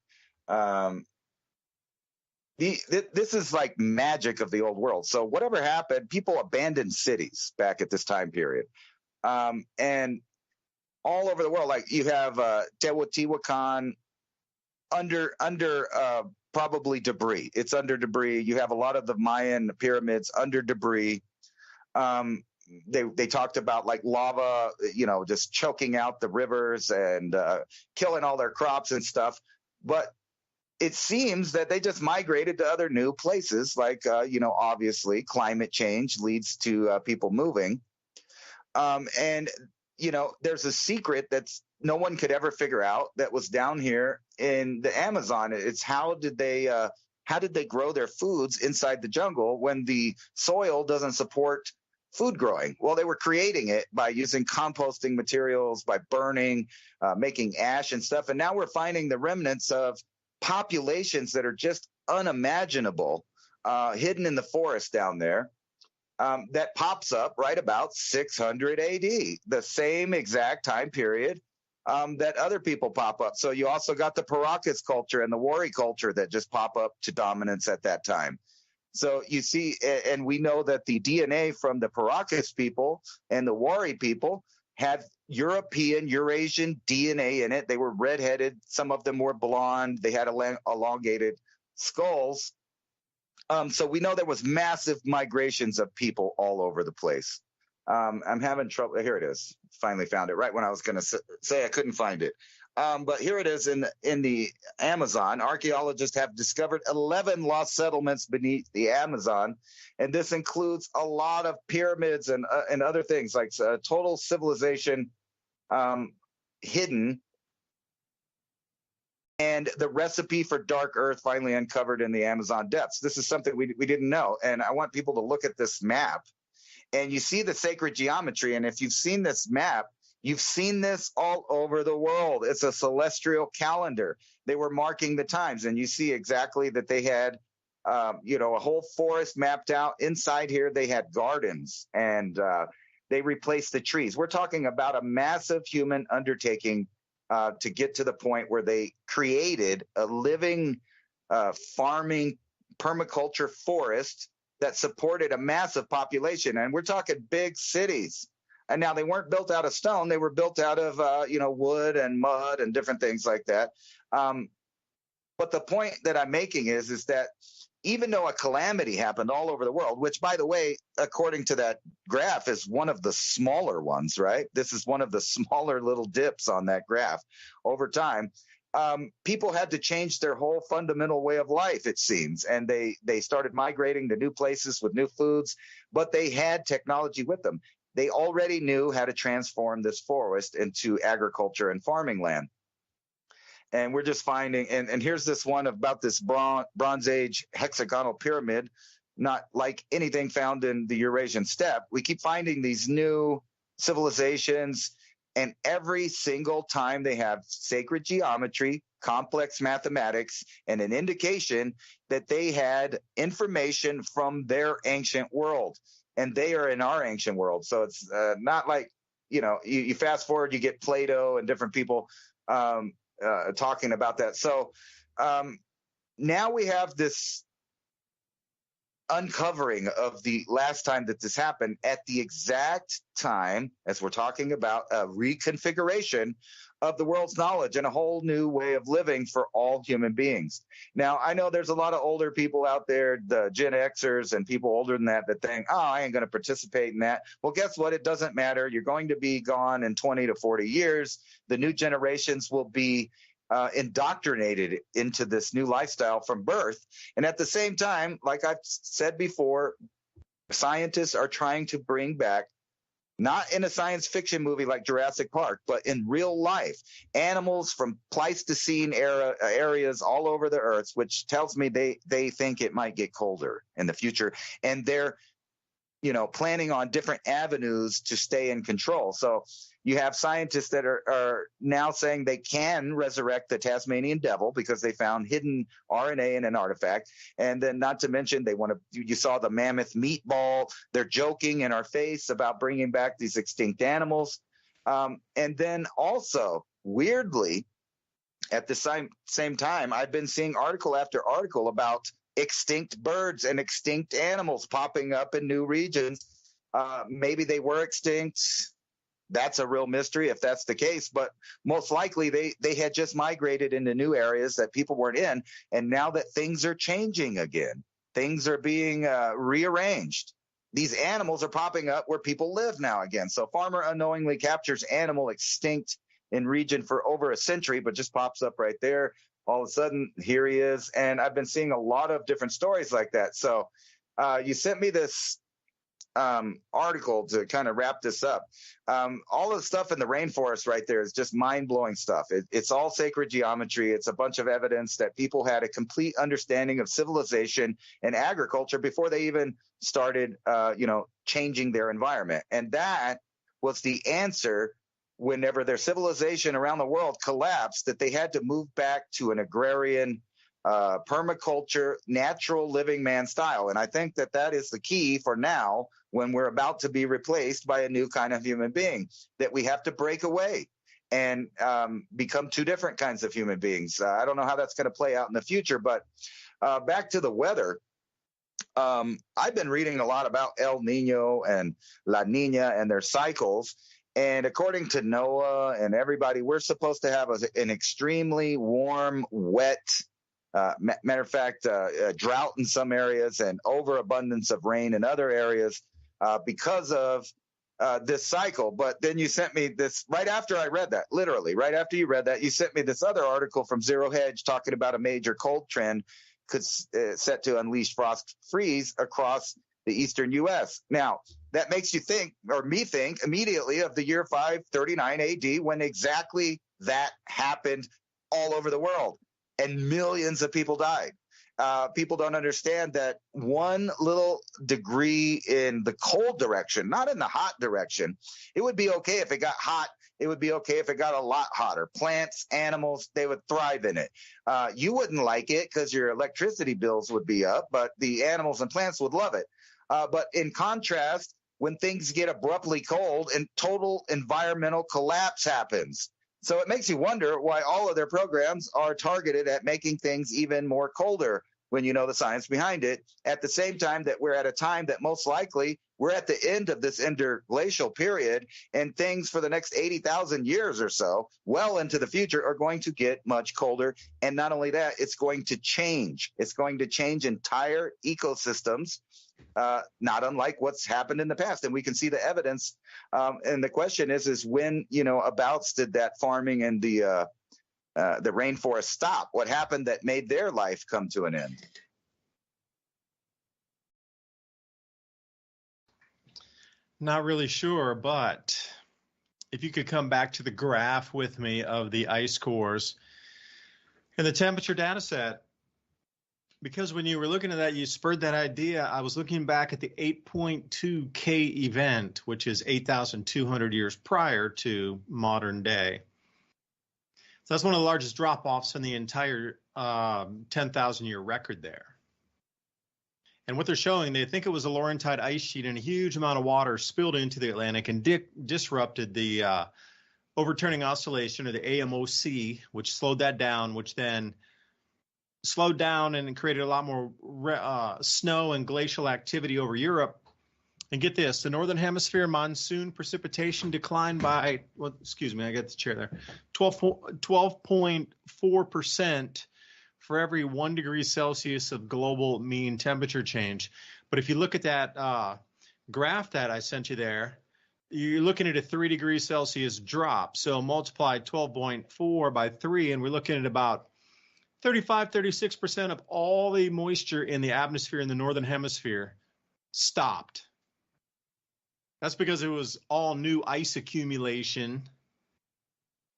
This is like magic of the old world. So whatever happened, people abandoned cities back at this time period. And all over the world, like you have Teotihuacan under probably debris. It's under debris. You have a lot of the Mayan pyramids under debris. They talked about like lava, just choking out the rivers and killing all their crops and stuff. But it seems that they just migrated to other new places, like, obviously climate change leads to people moving. And there's a secret that's no one could ever figure out that was down here in the Amazon. It's how did they grow their foods inside the jungle when the soil doesn't support food growing? Well, they were creating it by using composting materials, by burning, making ash and stuff. And now we're finding the remnants of populations that are just unimaginable, hidden in the forest down there. That pops up right about 600 AD, the same exact time period that other people pop up. So you also got the Paracas culture and the Wari culture that just pop up to dominance at that time. So you see, and we know that the DNA from the Paracas people and the Wari people had European, Eurasian DNA in it. They were redheaded. Some of them were blonde. They had elongated skulls. So we know there was massive migrations of people all over the place. I'm having trouble. Here it is. Finally found it right when I was going to say I couldn't find it. But here it is in the Amazon. Archaeologists have discovered 11 lost settlements beneath the Amazon. And this includes a lot of pyramids and other things, like total civilization hidden. And the recipe for dark earth finally uncovered in the Amazon depths. This is something we didn't know. And I want people to look at this map. And you see the sacred geometry. And if you've seen this map, you've seen this all over the world. It's a celestial calendar. They were marking the times. And you see exactly that they had, a whole forest mapped out. Inside here, they had gardens. And they replaced the trees. We're talking about a massive human undertaking to get to the point where they created a living farming permaculture forest that supported a massive population. And we're talking big cities. And now they weren't built out of stone. They were built out of, wood and mud and different things like that. But the point that I'm making is that even though a calamity happened all over the world, which, by the way, according to that graph, is one of the smaller ones, right? This is one of the smaller little dips on that graph over time. people had to change their whole fundamental way of life, it seems. And they started migrating to new places with new foods, but they had technology with them. They already knew how to transform this forest into agriculture and farming land. And we're just finding, and here's this one about this Bronze Age hexagonal pyramid, not like anything found in the Eurasian steppe. We keep finding these new civilizations, and every single time they have sacred geometry, complex mathematics, and an indication that they had information from their ancient world. And they are in our ancient world. So it's not like, you fast forward, you get Plato and different people talking about that. So now we have this uncovering of the last time that this happened at the exact time as we're talking about a reconfiguration of the world's knowledge and a whole new way of living for all human beings. Now, I know there's a lot of older people out there, the Gen Xers and people older than that think, oh, I ain't going to participate in that. Well, guess what? It doesn't matter. You're going to be gone in 20 to 40 years. The new generations will be indoctrinated into this new lifestyle from birth. And at the same time, like I've said before, scientists are trying to bring back, not in a science fiction movie like Jurassic Park, but in real life, animals from Pleistocene areas all over the earth, which tells me they think it might get colder in the future. And they're, planning on different avenues to stay in control. So you have scientists that are now saying they can resurrect the Tasmanian devil because they found hidden RNA in an artifact. And then not to mention you saw the mammoth meatball. They're joking in our face about bringing back these extinct animals. And then also, weirdly, at the same time, I've been seeing article after article about extinct birds and extinct animals popping up in new regions. Maybe they were extinct. That's a real mystery if that's the case, but most likely they had just migrated into new areas that people weren't in. And now that things are changing again, things are being rearranged. These animals are popping up where people live now again. So farmer unknowingly captures animal extinct in region for over a century, but just pops up right there. All of a sudden, here he is. And I've been seeing a lot of different stories like that. So you sent me this article to kind of wrap this up. All of the stuff in the rainforest right there is just mind-blowing stuff. It's all sacred geometry. It's a bunch of evidence that people had a complete understanding of civilization and agriculture before they even started, changing their environment. And that was the answer whenever their civilization around the world collapsed, that they had to move back to an agrarian permaculture, natural living man style. And I think that is the key for now when we're about to be replaced by a new kind of human being, that we have to break away and become two different kinds of human beings. I don't know how that's going to play out in the future, but back to the weather. I've been reading a lot about El Nino and La Nina and their cycles. And according to NOAA and everybody, we're supposed to have an extremely warm, wet, matter of fact, drought in some areas and overabundance of rain in other areas because of this cycle. But then you sent me this right after I read that, literally right after you read that, you sent me this other article from Zero Hedge talking about a major cold trend set to unleash frost freeze across the eastern U.S. Now, that makes you think, or me think, immediately of the year 539 AD, when exactly that happened all over the world and millions of people died. People don't understand that one little degree in the cold direction, not in the hot direction, it would be okay if it got hot. It would be okay if it got a lot hotter. Plants, animals, they would thrive in it. You wouldn't like it because your electricity bills would be up, but the animals and plants would love it. But in contrast, when things get abruptly cold and total environmental collapse happens. So it makes you wonder why all of their programs are targeted at making things even more colder when you know the science behind it, at the same time that we're at a time that most likely we're at the end of this interglacial period, and things for the next 80,000 years or so, well into the future, are going to get much colder. And not only that, it's going to change. It's going to change entire ecosystems, not unlike what's happened in the past. And we can see the evidence. And the question is when, abouts did that farming and the the rainforest stop? What happened that made their life come to an end? Not really sure, but if you could come back to the graph with me of the ice cores and the temperature data set, because when you were looking at that, you spurred that idea. I was looking back at the 8.2 K event, which is 8,200 years prior to modern day. So that's one of the largest drop-offs in the entire 10,000 year record there. And what they're showing, they think it was a Laurentide ice sheet, and a huge amount of water spilled into the Atlantic and disrupted the overturning oscillation, or the AMOC, which slowed that down, which then slowed down and created a lot more snow and glacial activity over Europe. And get this, the Northern Hemisphere monsoon precipitation declined by, well, excuse me, I got the chair there, 12.4% for every 1 degree Celsius of global mean temperature change. But if you look at that graph that I sent you there, you're looking at a 3 degrees Celsius drop. So multiply 12.4 by 3, and we're looking at about 36% of all the moisture in the atmosphere in the Northern Hemisphere stopped. That's because it was all new ice accumulation.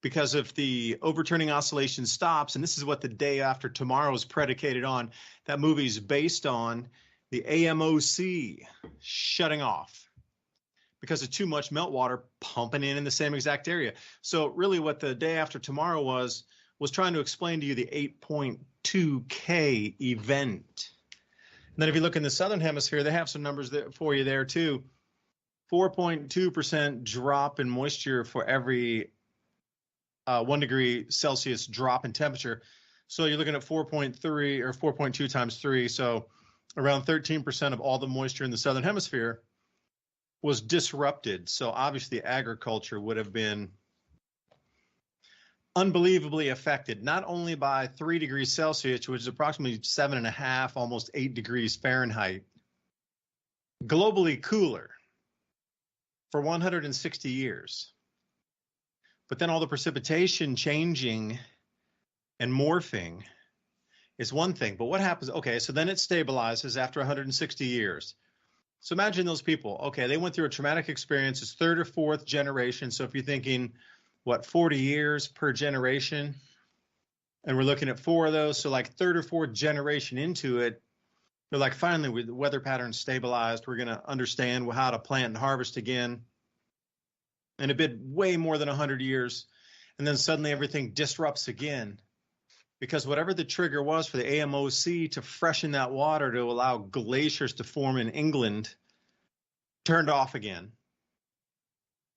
Because if the overturning oscillation stops, and this is what the day after tomorrow is predicated on, that movie's based on the AMOC shutting off because of too much meltwater pumping in the same exact area. So really what the day after tomorrow was trying to explain to you the 8.2 K event. And then if you look in the Southern Hemisphere, they have some numbers for you there too. 4.2% drop in moisture for every 1 degree Celsius drop in temperature. So you're looking at 4.3 or 4.2 times 3. So around 13% of all the moisture in the Southern Hemisphere was disrupted. So obviously agriculture would have been unbelievably affected, not only by 3 degrees Celsius, which is approximately 7.5, almost 8 degrees Fahrenheit, globally cooler for 160 years. But then all the precipitation changing and morphing is one thing. But what happens? Okay, so then it stabilizes after 160 years. So imagine those people. Okay, they went through a traumatic experience. It's third or fourth generation. So if you're thinking, 40 years per generation? And we're looking at 4 of those. So like third or fourth generation into it, they're like, finally, the weather pattern's stabilized. We're going to understand how to plant and harvest again. And a bit way more than 100 years. And then suddenly everything disrupts again. Because whatever the trigger was for the AMOC to freshen that water to allow glaciers to form in England turned off again.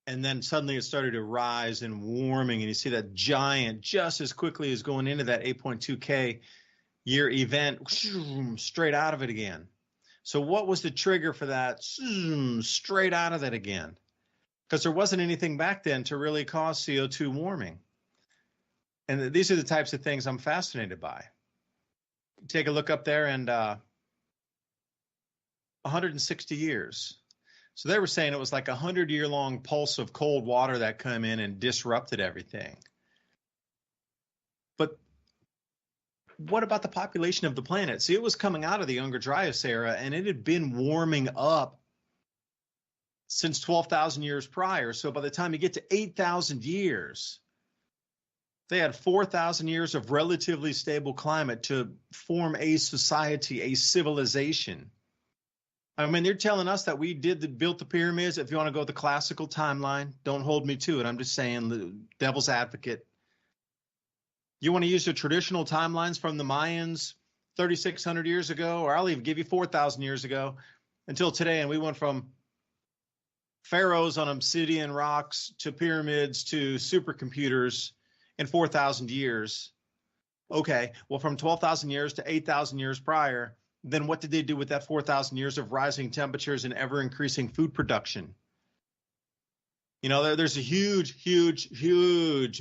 And then suddenly it started to rise and warming. And you see that giant, just as quickly as going into that 8.2 K year event, straight out of it again. So what was the trigger for that? Straight out of that again. Because there wasn't anything back then to really cause CO2 warming. And these are the types of things I'm fascinated by. Take a look up there, and 160 years. So they were saying it was like a 100-year-long pulse of cold water that came in and disrupted everything. But what about the population of the planet? See, it was coming out of the Younger Dryas era, and it had been warming up since 12,000 years prior. So by the time you get to 8,000 years, they had 4,000 years of relatively stable climate to form a society, a civilization. I mean, they're telling us that we built the pyramids. If you want to go with the classical timeline, don't hold me to it. I'm just saying, the devil's advocate. You want to use the traditional timelines from the Mayans 3,600 years ago, or I'll even give you 4,000 years ago until today. And we went from pharaohs on obsidian rocks to pyramids to supercomputers in 4,000 years. Okay, well, from 12,000 years to 8,000 years prior, then what did they do with that 4,000 years of rising temperatures and ever increasing food production? You know, there's a huge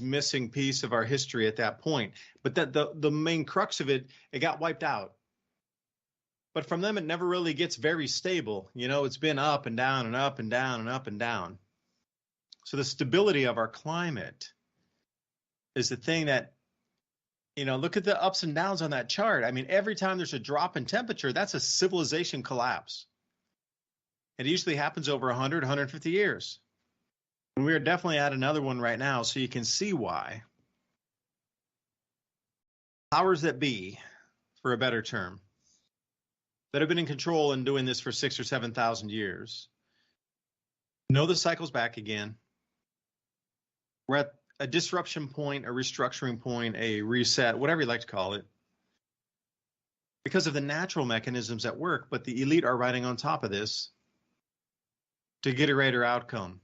missing piece of our history at that point. But that the main crux of it got wiped out. But from them, it never really gets very stable. You know, it's been up and down and up and down and up and down. So the stability of our climate is the thing that Look at the ups and downs on that chart. I mean, every time there's a drop in temperature, that's a civilization collapse. It usually happens over 100, 150 years. And we are definitely at another one right now, so you can see why. Powers that be, for a better term, that have been in control and doing this for 6,000 or 7,000 years, know the cycle's back again. We're at a disruption point, a restructuring point, a reset, whatever you like to call it, because of the natural mechanisms at work, but the elite are riding on top of this to get a greater outcome.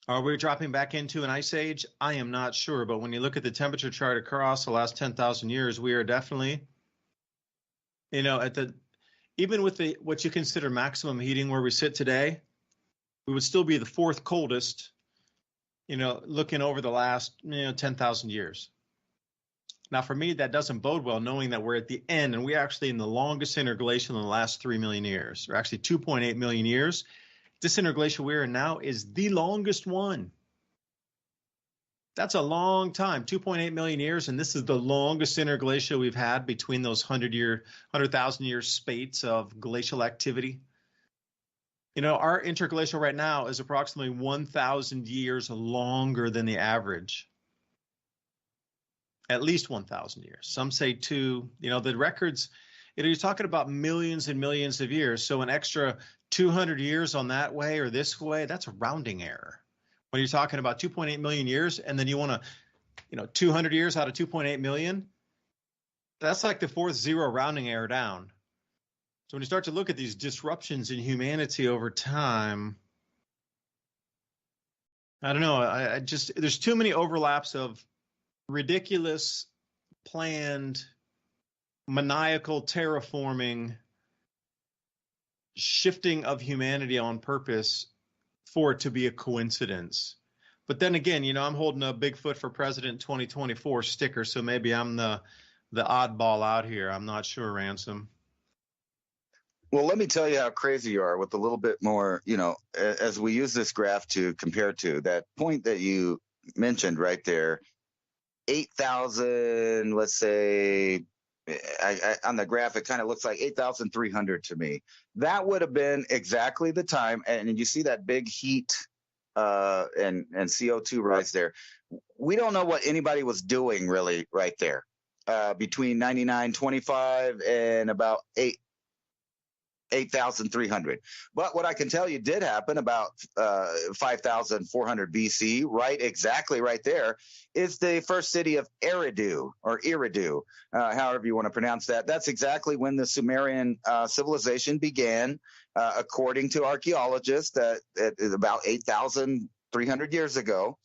Are we dropping back into an ice age? I am not sure, but when you look at the temperature chart across the last 10,000 years, we are definitely, even with what you consider maximum heating where we sit today, we would still be the fourth coldest, looking over the last, 10,000 years. Now, for me, that doesn't bode well, knowing that we're at the end, and we're actually in the longest interglacial in the last 3 million years, or actually 2.8 million years. This interglacial we're in now is the longest one. That's a long time, 2.8 million years, and this is the longest interglacial we've had between those 100,000 year spates of glacial activity. Our interglacial right now is approximately 1,000 years longer than the average. At least 1,000 years. Some say 2. The records, you're talking about millions and millions of years. So an extra 200 years on that way or this way, that's a rounding error. When you're talking about 2.8 million years, and then you want to, 200 years out of 2.8 million, that's like the fourth zero rounding error down. So when you start to look at these disruptions in humanity over time, I don't know. There's too many overlaps of ridiculous, planned, maniacal terraforming, shifting of humanity on purpose for it to be a coincidence. But then again, I'm holding a Bigfoot for President 2024 sticker, so maybe I'm the oddball out here. I'm not sure, Ransom. Well, let me tell you how crazy you are with a little bit more, as we use this graph to compare to that point that you mentioned right there, 8,000, let's say, on the graph, it kind of looks like 8,300 to me. That would have been exactly the time, and you see that big heat and CO2 rise there. We don't know what anybody was doing really right there between 99.25 and about 8,300. But what I can tell you did happen about 5,400 BC, exactly right there, is the first city of Eridu, however you want to pronounce that. That's exactly when the Sumerian civilization began, according to archaeologists, that about 8,300 years ago.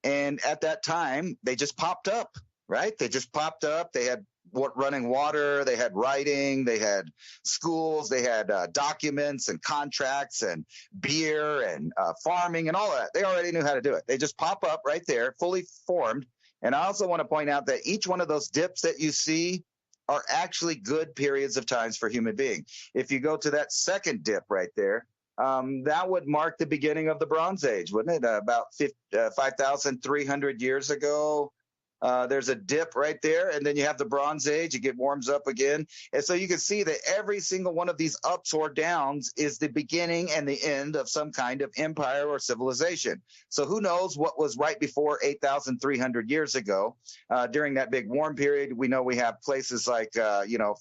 And at that time, they just popped up, right? They just popped up. They had running water, they had writing, they had schools, they had documents and contracts and beer and farming and all that. They already knew how to do it. They just pop up right there, fully formed. And I also want to point out that each one of those dips that you see are actually good periods of times for human being. If you go to that second dip right there, that would mark the beginning of the Bronze Age, wouldn't it? About 5,300 years ago. There's a dip right there, and then you have the Bronze Age. It warms up again. And so you can see that every single one of these ups or downs is the beginning and the end of some kind of empire or civilization. So who knows what was right before 8,300 years ago during that big warm period. We know we have places like,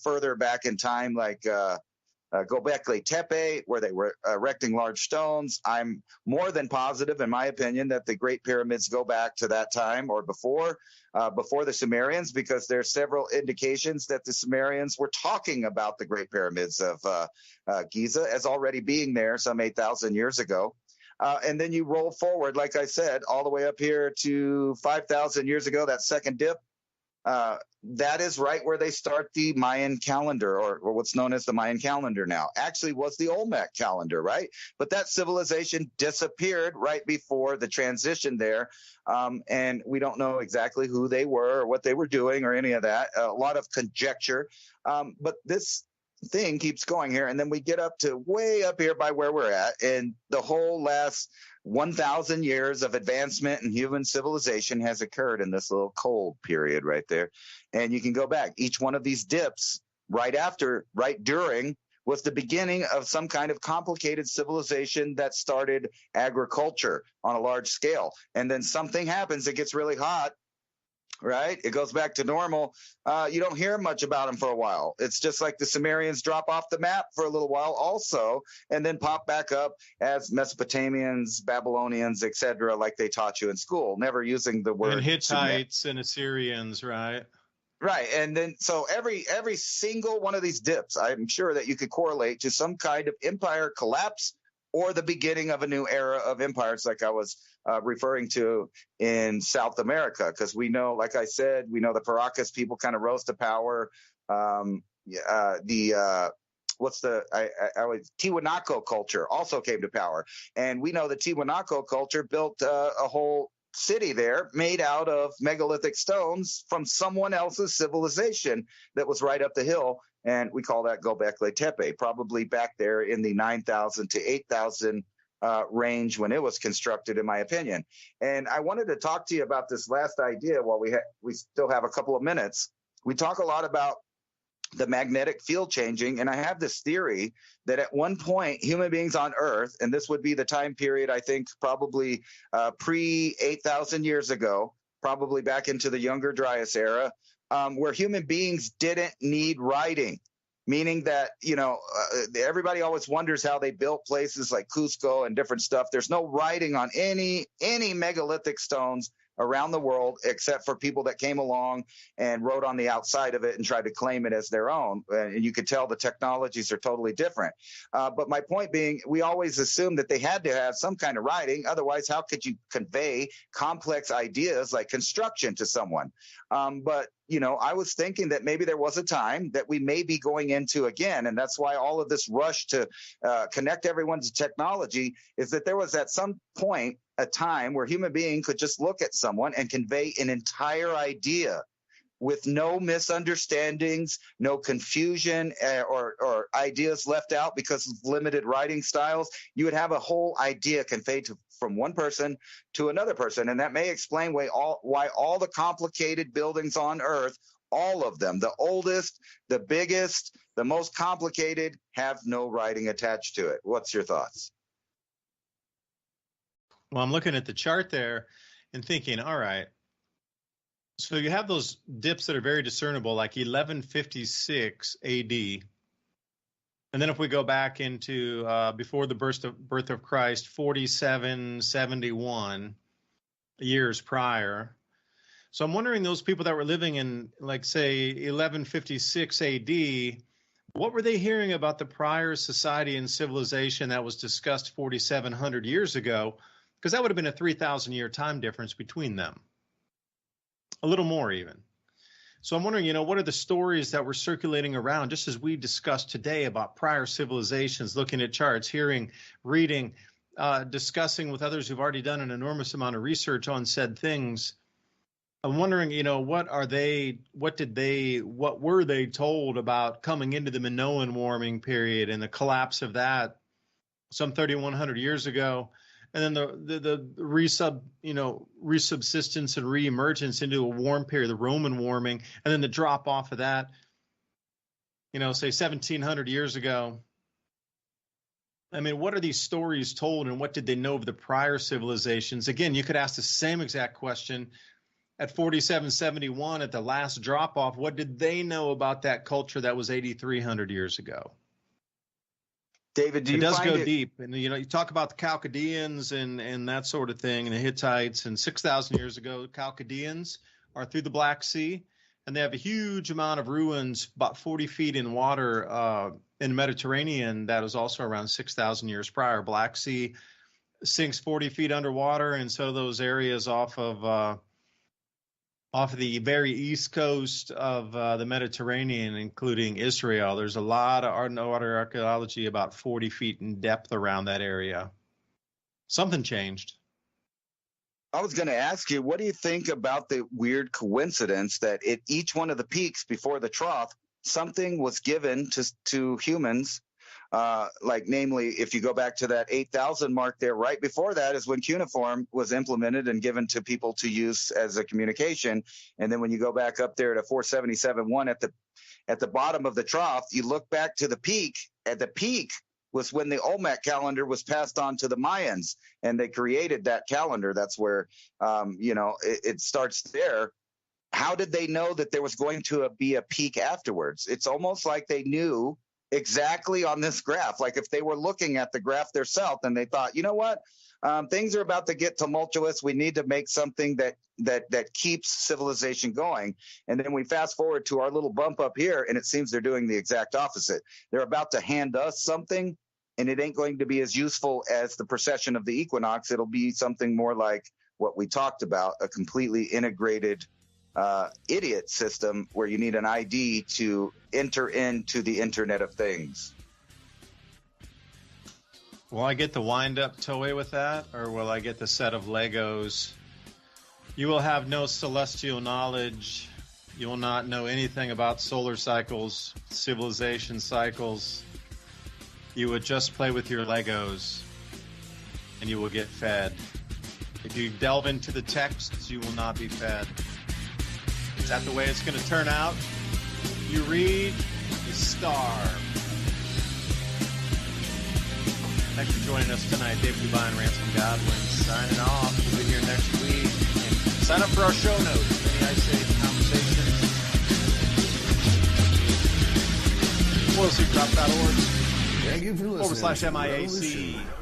further back in time, like Göbekli Tepe, where they were erecting large stones. I'm more than positive, in my opinion, that the Great Pyramids go back to that time or before the Sumerians, because there's several indications that the Sumerians were talking about the Great Pyramids of Giza as already being there some 8,000 years ago. And then you roll forward, like I said, all the way up here to 5,000 years ago, that second dip. That is right where they start the Mayan calendar, or what's known as the Mayan calendar now. Actually was the Olmec calendar, right? But that civilization disappeared right before the transition there. And we don't know exactly who they were or what they were doing or any of that. A lot of conjecture. But this thing keeps going here, and then we get up to way up here by where we're at, and the whole last 1,000 years of advancement in human civilization has occurred in this little cold period right there. And you can go back. Each one of these dips right during was the beginning of some kind of complicated civilization that started agriculture on a large scale. And then something happens, it gets really hot, right? It goes back to normal. You don't hear much about them for a while. It's just like the Sumerians drop off the map for a little while also, and then pop back up as Mesopotamians, Babylonians, etc., like they taught you in school, never using the word. And Hittites and Assyrians, right? Right. And then so every single one of these dips, I'm sure that you could correlate to some kind of empire collapse or the beginning of a new era of empires, like I was referring to in South America, because we know, like I said, we know the Paracas people kind of rose to power. Tiwanaku culture also came to power. And we know the Tiwanaku culture built a whole city there made out of megalithic stones from someone else's civilization that was right up the hill. And we call that Gobekli Tepe, probably back there in the 9,000 to 8,000 range when it was constructed, in my opinion. And I wanted to talk to you about this last idea while we still have a couple of minutes. We talk a lot about the magnetic field changing, and I have this theory that at one point human beings on Earth, and this would be the time period, I think probably pre 8,000 years ago, probably back into the Younger Dryas era, where human beings didn't need writing, meaning that, everybody always wonders how they built places like Cusco and different stuff. There's no writing on any megalithic stones around the world, except for people that came along and wrote on the outside of it and tried to claim it as their own. And you could tell the technologies are totally different. But my point being, we always assumed that they had to have some kind of writing. Otherwise, how could you convey complex ideas like construction to someone? But I was thinking that maybe there was a time that we may be going into again. And that's why all of this rush to connect everyone to technology is that there was at some point a time where human being could just look at someone and convey an entire idea with no misunderstandings, no confusion or ideas left out because of limited writing styles. You would have a whole idea conveyed from one person to another person. And that may explain why all the complicated buildings on Earth, all of them, the oldest, the biggest, the most complicated, have no writing attached to it. What's your thoughts? Well, I'm looking at the chart there and thinking, all right, so you have those dips that are very discernible, like 1156 AD. And then if we go back into before the birth of Christ, 4771 years prior. So I'm wondering, those people that were living in, like, say, 1156 AD, what were they hearing about the prior society and civilization that was discussed 4,700 years ago? Because that would have been a 3,000-year time difference between them. A little more even. So I'm wondering, what are the stories that were circulating around, just as we discussed today, about prior civilizations, looking at charts, hearing, reading, discussing with others who've already done an enormous amount of research on said things. I'm wondering, what were they told about coming into the Minoan warming period and the collapse of that some 3,100 years ago? And then the resubsistence and reemergence into a warm period, the Roman warming, and then the drop off of that, say 1,700 years ago. I mean, what are these stories told, and what did they know of the prior civilizations? Again, you could ask the same exact question at 4771 at the last drop off. What did they know about that culture that was 8,300 years ago? David, it does go deep, and you talk about the Chaldeans and that sort of thing, and the Hittites, and 6,000 years ago, the Chaldeans are through the Black Sea, and they have a huge amount of ruins, about 40 feet in water in the Mediterranean. That is also around 6,000 years prior. Black Sea sinks 40 feet underwater, and so those areas off of the very east coast of the Mediterranean, including Israel, there's a lot of underwater archaeology about 40 feet in depth around that area. Something changed. I was going to ask you, what do you think about the weird coincidence that at each one of the peaks before the trough, something was given to humans like namely, if you go back to that 8,000 mark there, right before that is when cuneiform was implemented and given to people to use as a communication. And then when you go back up there to 477.1 at the bottom of the trough, you look back to the peak. At the peak was when the Olmec calendar was passed on to the Mayans, and they created that calendar. That's where, it starts there. How did they know that there was going to be a peak afterwards? It's almost like they knew exactly on this graph. Like if they were looking at the graph themselves and they thought, you know what, things are about to get tumultuous. We need to make something that keeps civilization going. And then we fast forward to our little bump up here, and it seems they're doing the exact opposite. They're about to hand us something, and it ain't going to be as useful as the precession of the equinox. It'll be something more like what we talked about, a completely integrated idiot system where you need an ID to enter into the Internet of Things. Will I get the wind-up toy with that, or will I get the set of Legos? You will have no celestial knowledge. You will not know anything about solar cycles, civilization cycles. You would just play with your Legos, and you will get fed. If you delve into the texts, you will not be fed. Is that the way it's going to turn out? You read, you starve. Thanks for joining us tonight. Dave DuByne, Ransom Godwin, signing off. We'll be here next week. And sign up for our show notes. MIAC Conversations. Oilseedcrop.org. Thank you for listening. /MIAC.